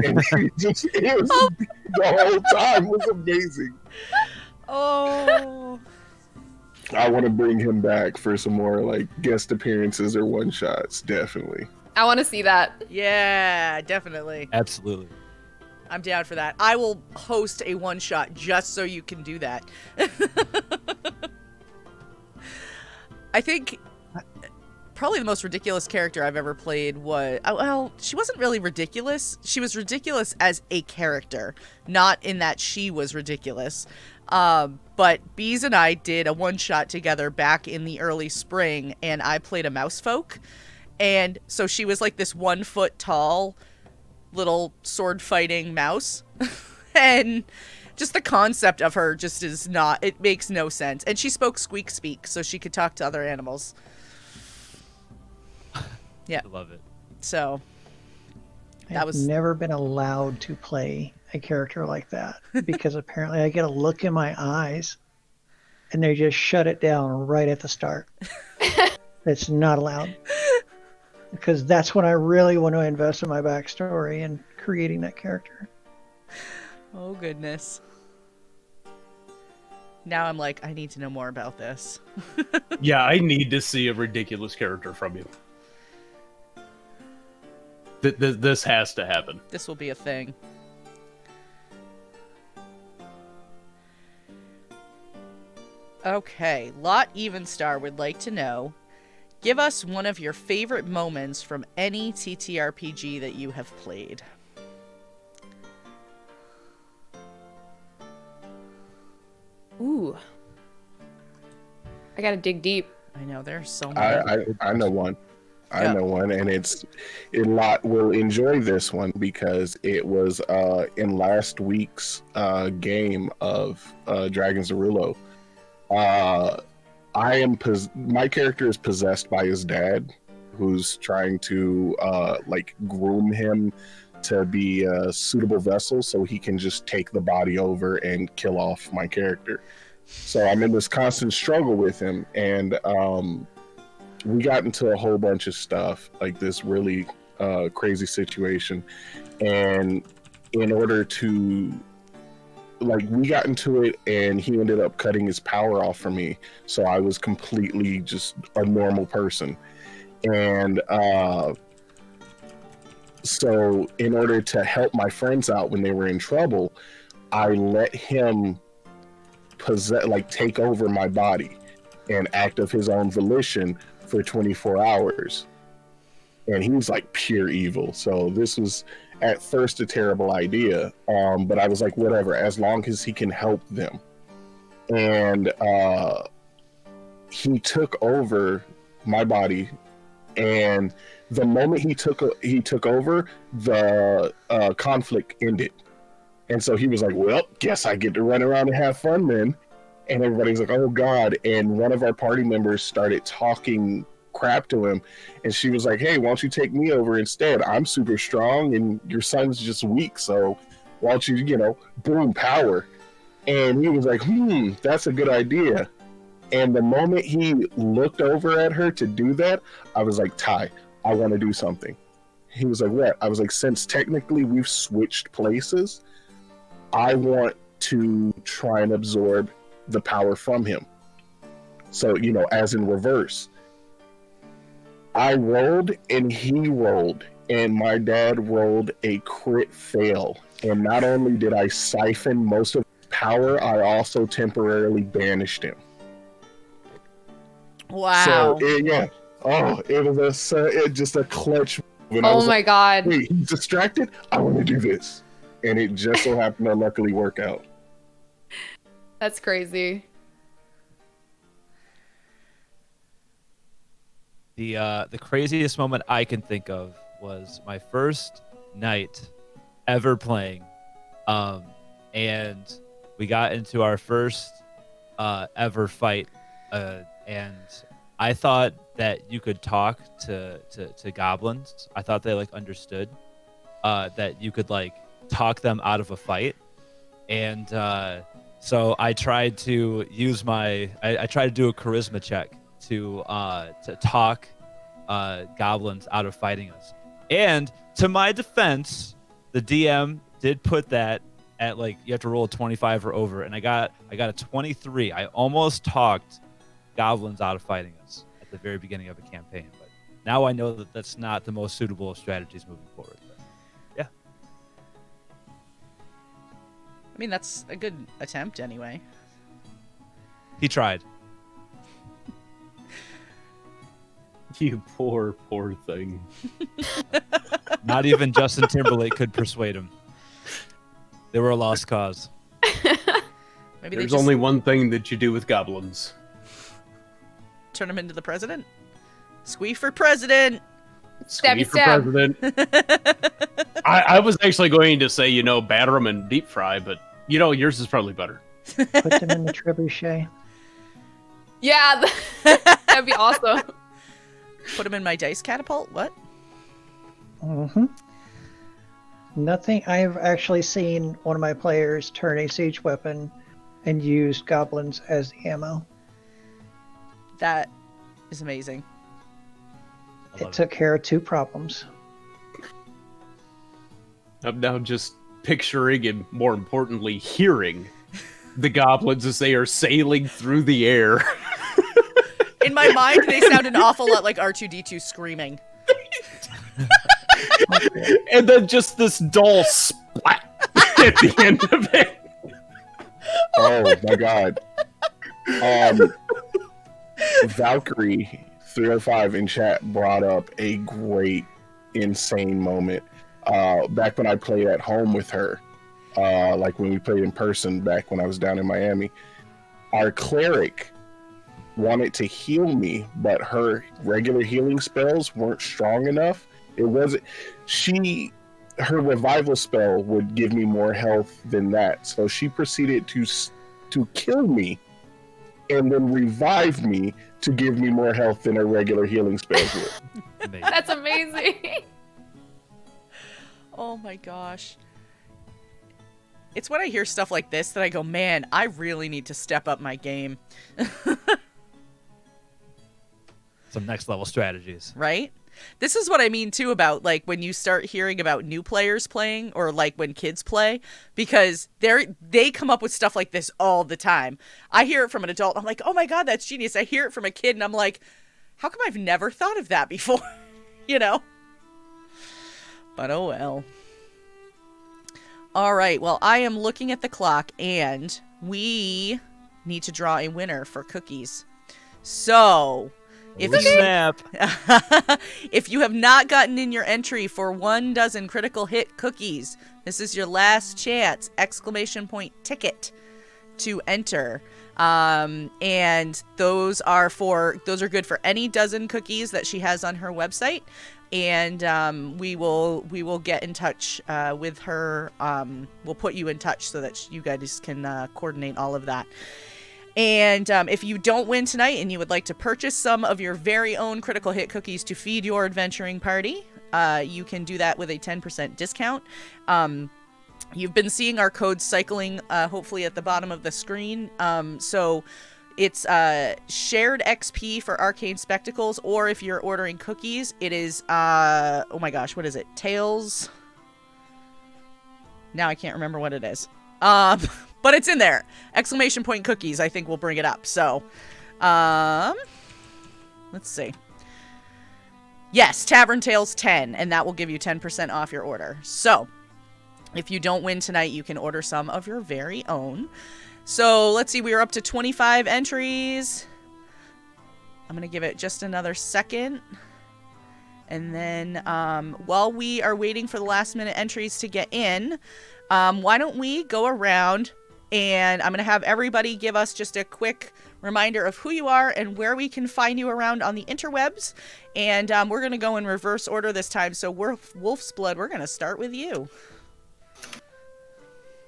And the whole time was amazing. Oh. I want to bring him back for some more like guest appearances or one shots, definitely. I want to see that. Yeah, definitely. Absolutely. I'm down for that. I will host a one shot just so you can do that. I think probably the most ridiculous character I've ever played was, well, she wasn't really ridiculous. She was ridiculous as a character, not in that she was ridiculous. But Bees and I did a one-shot together back in the early spring, and I played a mouse folk. And so she was like this 1 foot tall little sword fighting mouse. And just the concept of her just is not, it makes no sense. And she spoke squeak speak, so she could talk to other animals. Yeah. I love it. So that was... I've never been allowed to play a character like that because apparently I get a look in my eyes and they just shut it down right at the start. It's not allowed. Because that's when I really want to invest in my backstory and creating that character. Oh, goodness. Now I'm like, I need to know more about this. Yeah, I need to see a ridiculous character from you. This has to happen. This will be a thing. Okay, Lot Evenstar would like to know, give us one of your favorite moments from any TTRPG that you have played. Ooh. I gotta dig deep. I know, there's so many. I know one. I Yeah. know one, and Lot will enjoy this one because it was in last week's game of Dragons of Rulo. My character is possessed by his dad, who's trying to like groom him to be a suitable vessel so he can just take the body over and kill off my character. So I'm in this constant struggle with him, and we got into a whole bunch of stuff, like this really crazy situation. And in order to, like, we got into it and he ended up cutting his power off for me. So I was completely just a normal person. And so in order to help my friends out when they were in trouble, I let him take over my body and act of his own volition for 24 hours. And he was like pure evil. So this was at first a terrible idea. But I was like, whatever, as long as he can help them. And he took over my body. And the moment he took over, the conflict ended. And so he was like, well, guess I get to run around and have fun then. And everybody's like, oh God. And one of our party members started talking crap to him. And she was like, hey, why don't you take me over instead? I'm super strong and your son's just weak. So why don't you, boom, power. And he was like, that's a good idea. And the moment he looked over at her to do that, I was like, Ty, I want to do something. He was like, what? I was like, since technically we've switched places, I want to try and absorb the power from him. So, as in reverse. I rolled and he rolled, and my dad rolled a crit fail. And not only did I siphon most of his power, I also temporarily banished him. Wow. So, it was just a clutch And I Oh was my like, god. wait, he's distracted? I want to do this. And it just so happened to luckily work out. That's crazy. The craziest moment I can think of was my first night ever playing, and we got into our first ever fight, and I thought that you could talk to goblins. I thought they like understood that you could like talk them out of a fight, and so I tried to use I tried to do a charisma check to talk goblins out of fighting us. And to my defense, the DM did put that at like you have to roll a 25 or over, and I got a 23. I almost talked goblins out of fighting us at the very beginning of a campaign, but now I know that that's not the most suitable of strategies moving forward. But, yeah, I mean, that's a good attempt anyway. he tried. You poor thing. Not even Justin Timberlake could persuade him. They were a lost cause. Maybe There's they just only one thing that you do with goblins. turn him into the president. Squee for president. Stabby Squee for stab. president. I was actually going to say, batter them and deep fry, but yours is probably better. Put them in the trebuchet. Yeah, that'd be awesome. Put him in my dice catapult. What? Mm-hmm. Nothing. I've actually seen one of my players turn a siege weapon and use goblins as the ammo. That is amazing. It took care of 2 problems. I'm now just picturing and, more importantly, hearing the goblins as they are sailing through the air. In my mind, they sound an awful lot like R2-D2 screaming. And then just this dull splat at the end of it. Oh my god. Valkyrie 305 in chat brought up a great, insane moment. Back when I played at home with her, like when we played in person back when I was down in Miami, our cleric wanted to heal me, but her regular healing spells weren't strong enough. It wasn't her revival spell would give me more health than that, so she proceeded to kill me and then revive me to give me more health than her regular healing spells would. Amazing. That's amazing. Oh my gosh. It's when I hear stuff like this that I go, man, I really need to step up my game. Some next level strategies. Right? This is what I mean too about like when you start hearing about new players playing or like when kids play, because they come up with stuff like this all the time. I hear it from an adult. I'm like, oh my God, that's genius. I hear it from a kid and I'm like, how come I've never thought of that before? But oh well. All right. Well, I am looking at the clock and we need to draw a winner for cookies. So Snap. if you have not gotten in your entry for 1 dozen critical hit cookies, this is your last chance! ! Ticket to enter. And those are good for any dozen cookies that she has on her website. And we will get in touch with her. We'll put you in touch so that you guys can coordinate all of that. And if you don't win tonight and you would like to purchase some of your very own critical hit cookies to feed your adventuring party, you can do that with a 10% discount. You've been seeing our codes cycling, hopefully at the bottom of the screen. So it's shared XP for Arcane Spectacles, or if you're ordering cookies, it is, oh my gosh, what is it? Tails? Now I can't remember what it is. But it's in there. ! Cookies, I think will bring it up. So, let's see. Yes, Tavern Tales 10, and that will give you 10% off your order. So, if you don't win tonight, you can order some of your very own. So, let's see, we are up to 25 entries. I'm going to give it just another second. And then while we are waiting for the last minute entries to get in, why don't we go around and I'm going to have everybody give us just a quick reminder of who you are and where we can find you around on the interwebs. And we're going to go in reverse order this time. So Wolf's Blood, we're going to start with you.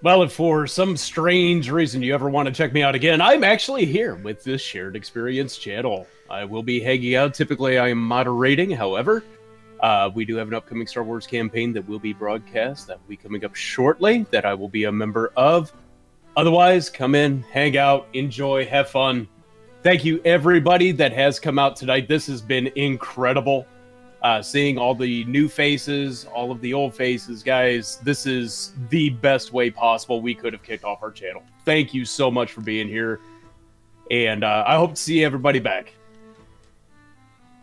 Well, if for some strange reason you ever want to check me out again, I'm actually here with this Shared Experience channel. I will be hanging out. Typically, I am moderating. However, we do have an upcoming Star Wars campaign that will be broadcast. That will be coming up shortly that I will be a member of. Otherwise, come in, hang out, enjoy, have fun. Thank you, everybody that has come out tonight. This has been incredible. Seeing all the new faces, all of the old faces, guys, this is the best way possible we could have kicked off our channel. Thank you so much for being here, and I hope to see everybody back.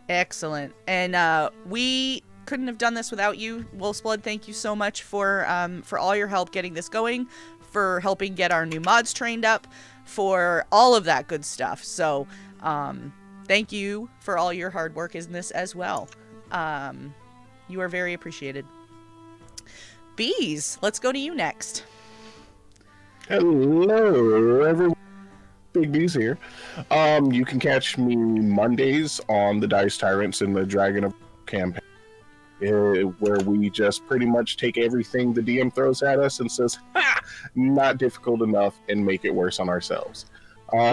Excellent. And we couldn't have done this without you, Wolf's Blood. Thank you so much for all your help getting this going, for helping get our new mods trained up, for all of that good stuff. So thank you for all your hard work in this as well. You are very appreciated. Bees, let's go to you next. Hello, everyone. Big B's here. You can catch me Mondays on the Dice Tyrants and the Dragon of campaign, where we just pretty much take everything the DM throws at us and says, "Ha! Not difficult enough," and make it worse on ourselves. I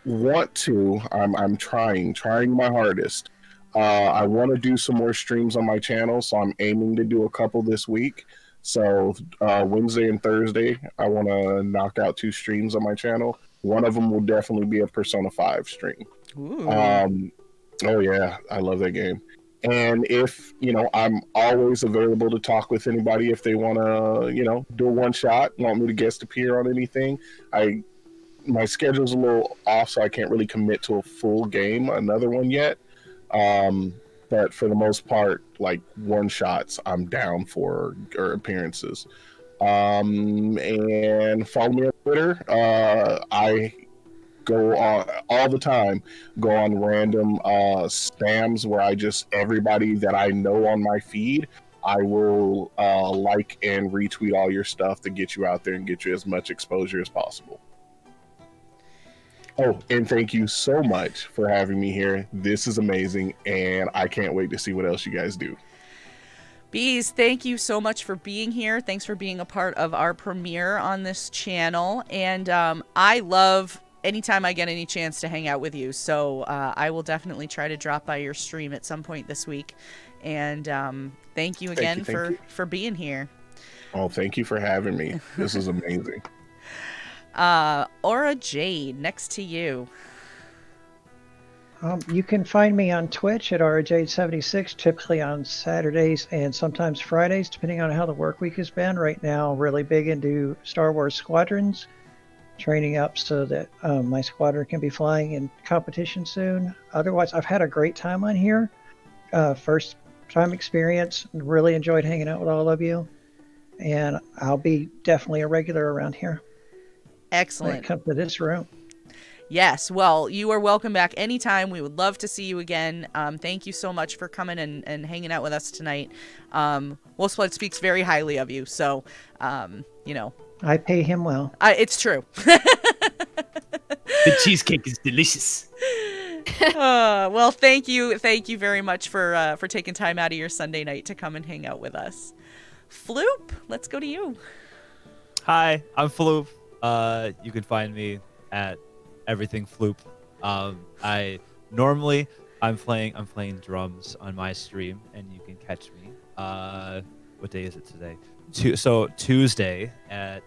want to. I'm trying my hardest. I want to do some more streams on my channel, so I'm aiming to do a couple this week. So Wednesday and Thursday, I want to knock out 2 streams on my channel. One of them will definitely be a Persona 5 stream. Ooh. Oh yeah, I love that game. And if, I'm always available to talk with anybody if they want to, do a one shot, want me to guest appear on anything. My schedule's a little off, so I can't really commit to a full game, another one yet. But for the most part, like one shots, I'm down for or appearances. And follow me on Twitter. I go on all the time, go on random spams where everybody that I know on my feed, I will like and retweet all your stuff to get you out there and get you as much exposure as possible. Oh, and thank you so much for having me here. This is amazing, and I can't wait to see what else you guys do. Bees, thank you so much for being here. Thanks for being a part of our premiere on this channel. And I love anytime I get any chance to hang out with you. So I will definitely try to drop by your stream at some point this week. And thank you again for being here. Oh, thank you for having me. This is amazing. Aura Jade, next to you. You can find me on Twitch at AuraJade76, typically on Saturdays and sometimes Fridays, depending on how the work week has been. Right now, really big into Star Wars Squadrons, training up so that my squadron can be flying in competition soon. Otherwise, I've had a great time on here. First time experience, really enjoyed hanging out with all of you. And I'll be definitely a regular around here. Excellent. When it comes to this room. Yes, well, you are welcome back anytime. We would love to see you again. Thank you so much for coming and hanging out with us tonight. Wolfsblood speaks very highly of you, so, I pay him well. It's true. The cheesecake is delicious. Well, thank you very much for taking time out of your Sunday night to come and hang out with us. Floop, let's go to you. Hi, I'm Floop. You can find me at everything Floop. I'm playing drums on my stream, and you can catch me. What day is it today? Tuesday at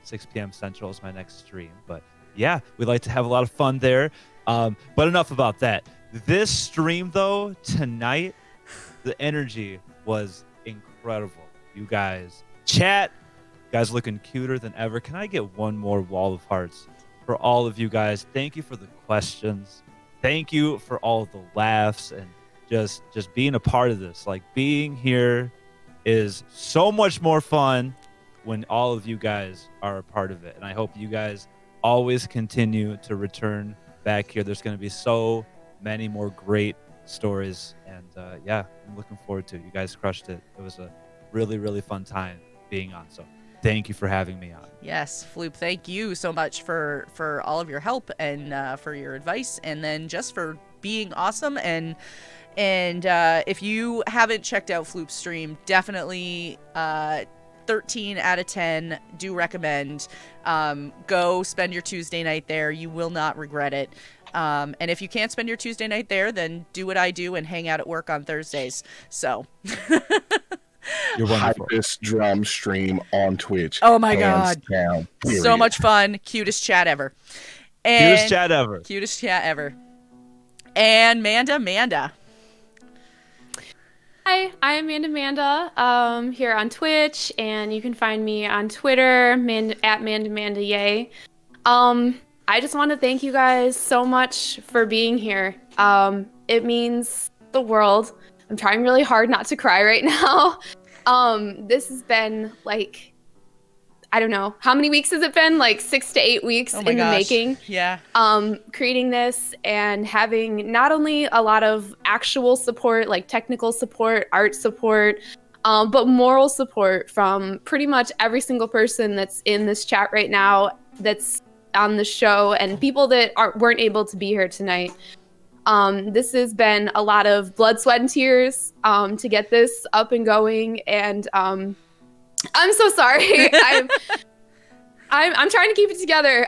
6 p.m. Central is my next stream. But yeah, we'd like to have a lot of fun there. But enough about that. This stream though, tonight, the energy was incredible. You guys looking cuter than ever. Can I get one more wall of hearts for all of you guys? Thank you for the questions. Thank you for all of the laughs and just being a part of this. Like, being here is so much more fun when all of you guys are a part of it. And I hope you guys always continue to return back here. There's going to be so many more great stories. And yeah, I'm looking forward to it. You guys crushed it. It was a really, really fun time being on. So thank you for having me on. Yes, Floop, thank you so much for all of your help and for your advice, and then just for being awesome. And if you haven't checked out Floop's stream, definitely 13 out of 10 do recommend. Go spend your Tuesday night there. You will not regret it. And if you can't spend your Tuesday night there, then do what I do and hang out at work on Thursdays. So You're wonderful. Hypest drum stream on Twitch. Oh my Hands God. down, so period. much fun. Cutest chat ever. And Cutest chat ever. Cutest chat ever. And Manda. Hi, I'm Amanda here on Twitch, and you can find me on Twitter, at MandaMandaYay. I just want to thank you guys so much for being here. It means the world. I'm trying really hard not to cry right now. This has been like, I don't know, how many weeks has it been? Like 6 to 8 weeks in the making. Yeah. Creating this and having not only a lot of actual support, like technical support, art support, but moral support from pretty much every single person that's in this chat right now, that's on the show, and people that weren't able to be here tonight. This has been a lot of blood, sweat, and tears to get this up and going, and I'm so sorry. I'm trying to keep it together.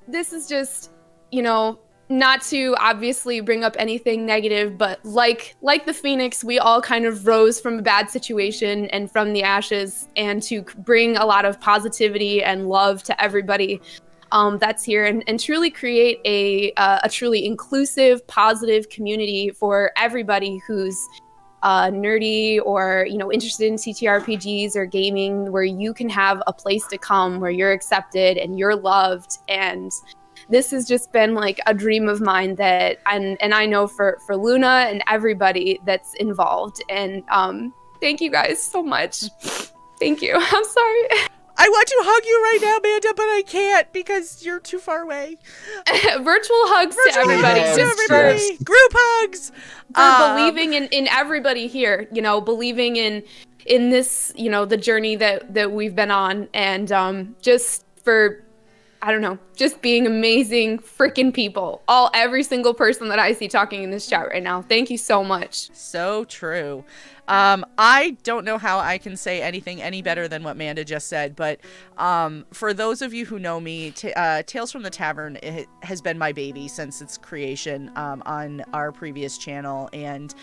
This is just, not to obviously bring up anything negative, but like the Phoenix, we all kind of rose from a bad situation and from the ashes, and to bring a lot of positivity and love to everybody that's here, and truly create a truly inclusive, positive community for everybody who's nerdy or interested in TTRPGs or gaming, where you can have a place to come where you're accepted and you're loved. And this has just been like a dream of mine, that and I know for Luna and everybody that's involved. And thank you guys so much. Thank you. I'm sorry. I want to hug you right now, Amanda, but I can't because you're too far away. Virtual hugs to everybody. hugs Just to everybody. for Group hugs. believing in everybody here, believing in this, the journey that we've been on, and just for, I don't know, just being amazing freaking people. Every single person that I see talking in this chat right now. Thank you so much. So true. I don't know how I can say anything any better than what Manda just said, but for those of you who know me, Tales from the Tavern has been my baby since its creation on our previous channel, and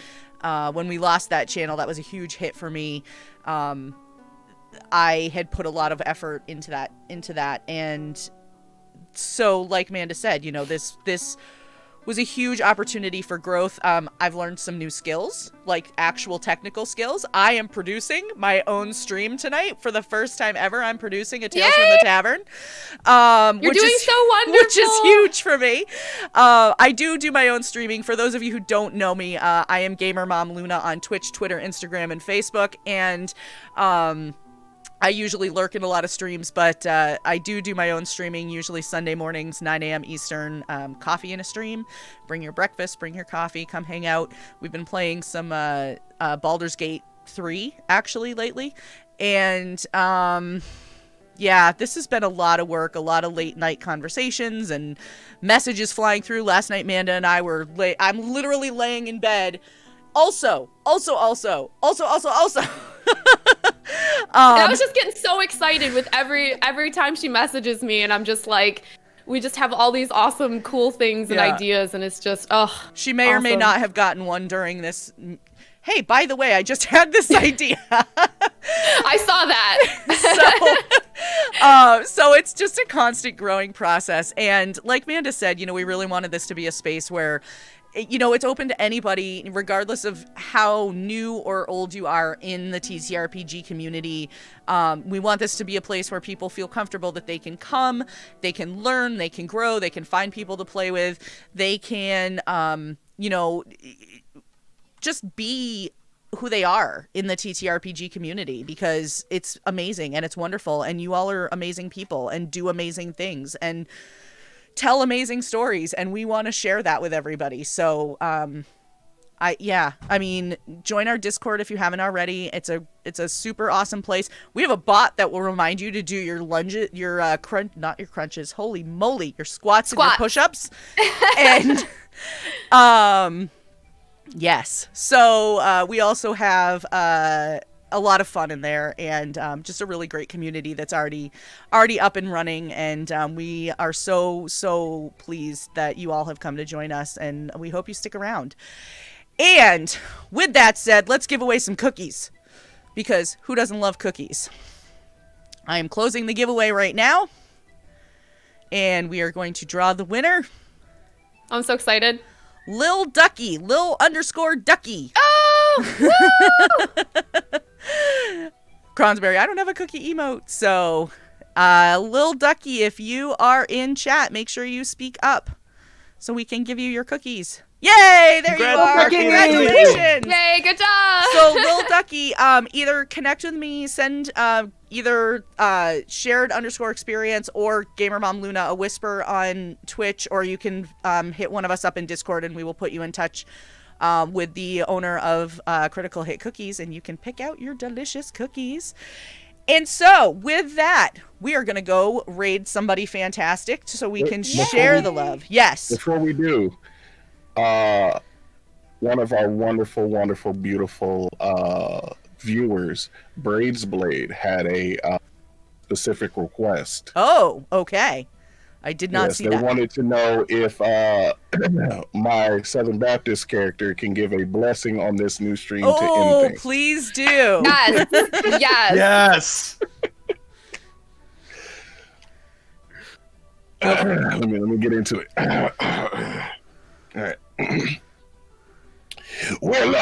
when we lost that channel, that was a huge hit for me. I had put a lot of effort into that, and so like Manda said, this was a huge opportunity for growth. I've learned some new skills, like actual technical skills. I am producing my own stream tonight for the first time ever. I'm producing a Tales from the Tavern. You're doing so wonderful. Which is huge for me. I do my own streaming. For those of you who don't know me, I am Gamer Mom Luna on Twitch, Twitter, Instagram, and Facebook. And I usually lurk in a lot of streams, but I do my own streaming, usually Sunday mornings, 9 a.m. Eastern, coffee in a stream. Bring your breakfast, bring your coffee, come hang out. We've been playing some Baldur's Gate 3, actually, lately. And, yeah, this has been a lot of work, a lot of late night conversations and messages flying through. Last night, Manda and I were, I'm literally laying in bed. Also. And I was just getting so excited with every time she messages me, and I'm just like, we just have all these awesome, cool things and ideas, and it's just, she may or may not have gotten one during this. Hey, by the way, I just had this idea. I saw that. So it's just a constant growing process. And like Manda said, we really wanted this to be a space where, it's open to anybody, regardless of how new or old you are in the TTRPG community. We want this to be a place where people feel comfortable that they can come, they can learn, they can grow, they can find people to play with, they can, just be who they are in the TTRPG community, because it's amazing and it's wonderful, and you all are amazing people and do amazing things. And tell amazing stories, and we want to share that with everybody. So, I mean, join our Discord if you haven't already. It's a super awesome place. We have a bot that will remind you to do your lunges, not your crunches. Holy moly, your squats. And your push-ups. And yes. So we also have a lot of fun in there, and just a really great community that's already up and running. And we are so pleased that you all have come to join us, and we hope you stick around. And with that said, let's give away some cookies, because who doesn't love cookies? I am closing the giveaway right now, and we are going to draw the winner. I'm so excited. Lil Ducky, Lil_Ducky. Oh! Cronsberry, I don't have a cookie emote, so Lil Ducky, if you are in chat, make sure you speak up so we can give you your cookies. Yay! There you are! Congratulations! Yay! Good job! So, Lil Ducky, either connect with me, send either shared_experience or Gamer Mom Luna a whisper on Twitch, or you can hit one of us up in Discord, and we will put you in touch with the owner of Critical Hit Cookies, and you can pick out your delicious cookies. And so, with that, we are going to go raid somebody fantastic so we can share the love. Yes. Before we do, one of our wonderful, beautiful viewers, Braidsblade, had a specific request. Oh, okay. I did not see they that. They wanted to know if my Southern Baptist character can give a blessing on this new stream to end Oh, things. please do. Yes. Yes. Yes. Let me get into it. All right. Well,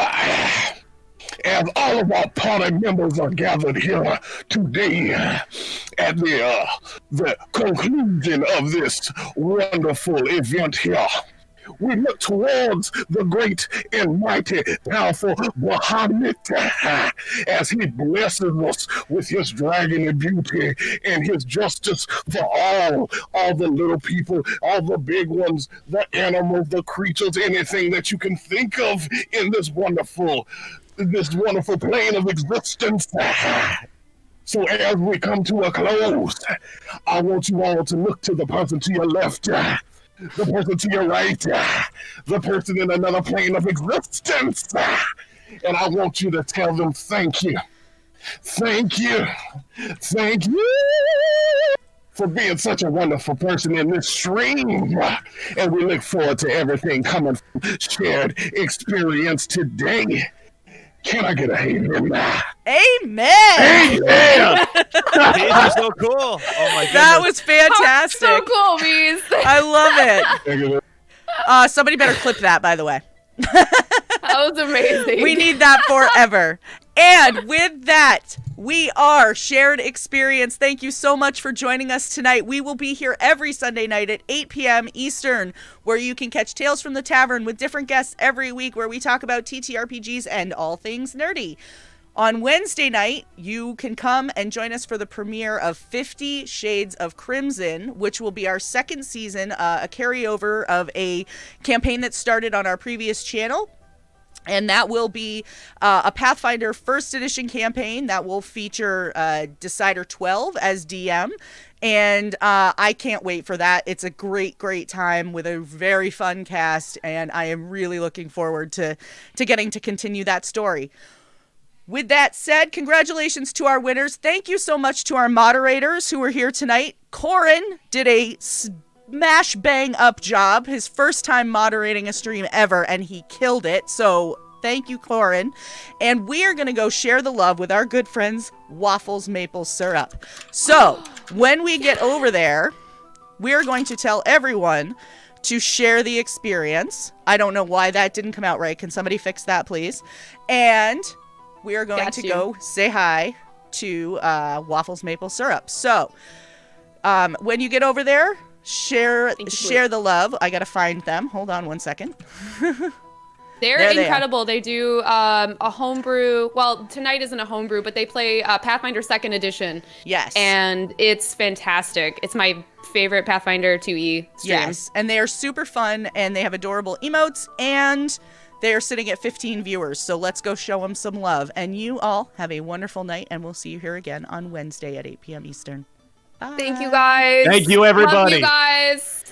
as all of our party members are gathered here today at the conclusion of this wonderful event here, we look towards the great and mighty, powerful Muhammad as he blesses us with his dragon and beauty and his justice for all the little people, all the big ones, the animals, the creatures, anything that you can think of in this wonderful plane of existence. So as we come to a close, I want you all to look to the person to your left, the person to your right, the person in another plane of existence. And I want you to tell them thank you. Thank you. Thank you for being such a wonderful person in this stream. And we look forward to everything coming from shared experience today. Can I get a amen? Amen! Amen! These are so cool. Oh my goodness. That was fantastic. So cool, Bees. I love it. Somebody better clip that, by the way. That was amazing. We need that forever. And with that, we are Shared Experience. Thank you so much for joining us tonight. We will be here every Sunday night at 8 p.m. Eastern, where you can catch Tales from the Tavern with different guests every week, where we talk about TTRPGs and all things nerdy. On Wednesday night, you can come and join us for the premiere of 50 Shades of Crimson, which will be our second season, a carryover of a campaign that started on our previous channel. And that will be a Pathfinder First Edition campaign that will feature Decider 12 as DM. And I can't wait for that. It's a great time with a very fun cast. And I am really looking forward to getting to continue that story. With that said, congratulations to our winners. Thank you so much to our moderators who were here tonight. Corin did a smash bang up job, his first time moderating a stream ever, and he killed it. So thank you, Corin. And we are going to go share the love with our good friends, Waffles Maple Syrup. So when we get over there, we're going to tell everyone to share the experience. I don't know why that didn't come out right. Can somebody fix that, please? And we are going to go say hi to Waffles Maple Syrup. So when you get over there, share the love. I gotta find them. Hold on one second. They're incredible. They do a homebrew. Well, tonight isn't a homebrew, but they play Pathfinder 2nd Edition. Yes. And it's fantastic. It's my favorite Pathfinder 2e stream. Yes, and they are super fun, and they have adorable emotes, and they are sitting at 15 viewers, so let's go show them some love. And you all have a wonderful night, and we'll see you here again on Wednesday at 8 p.m. Eastern. Bye. Thank you guys. Thank you, Love everybody. you guys.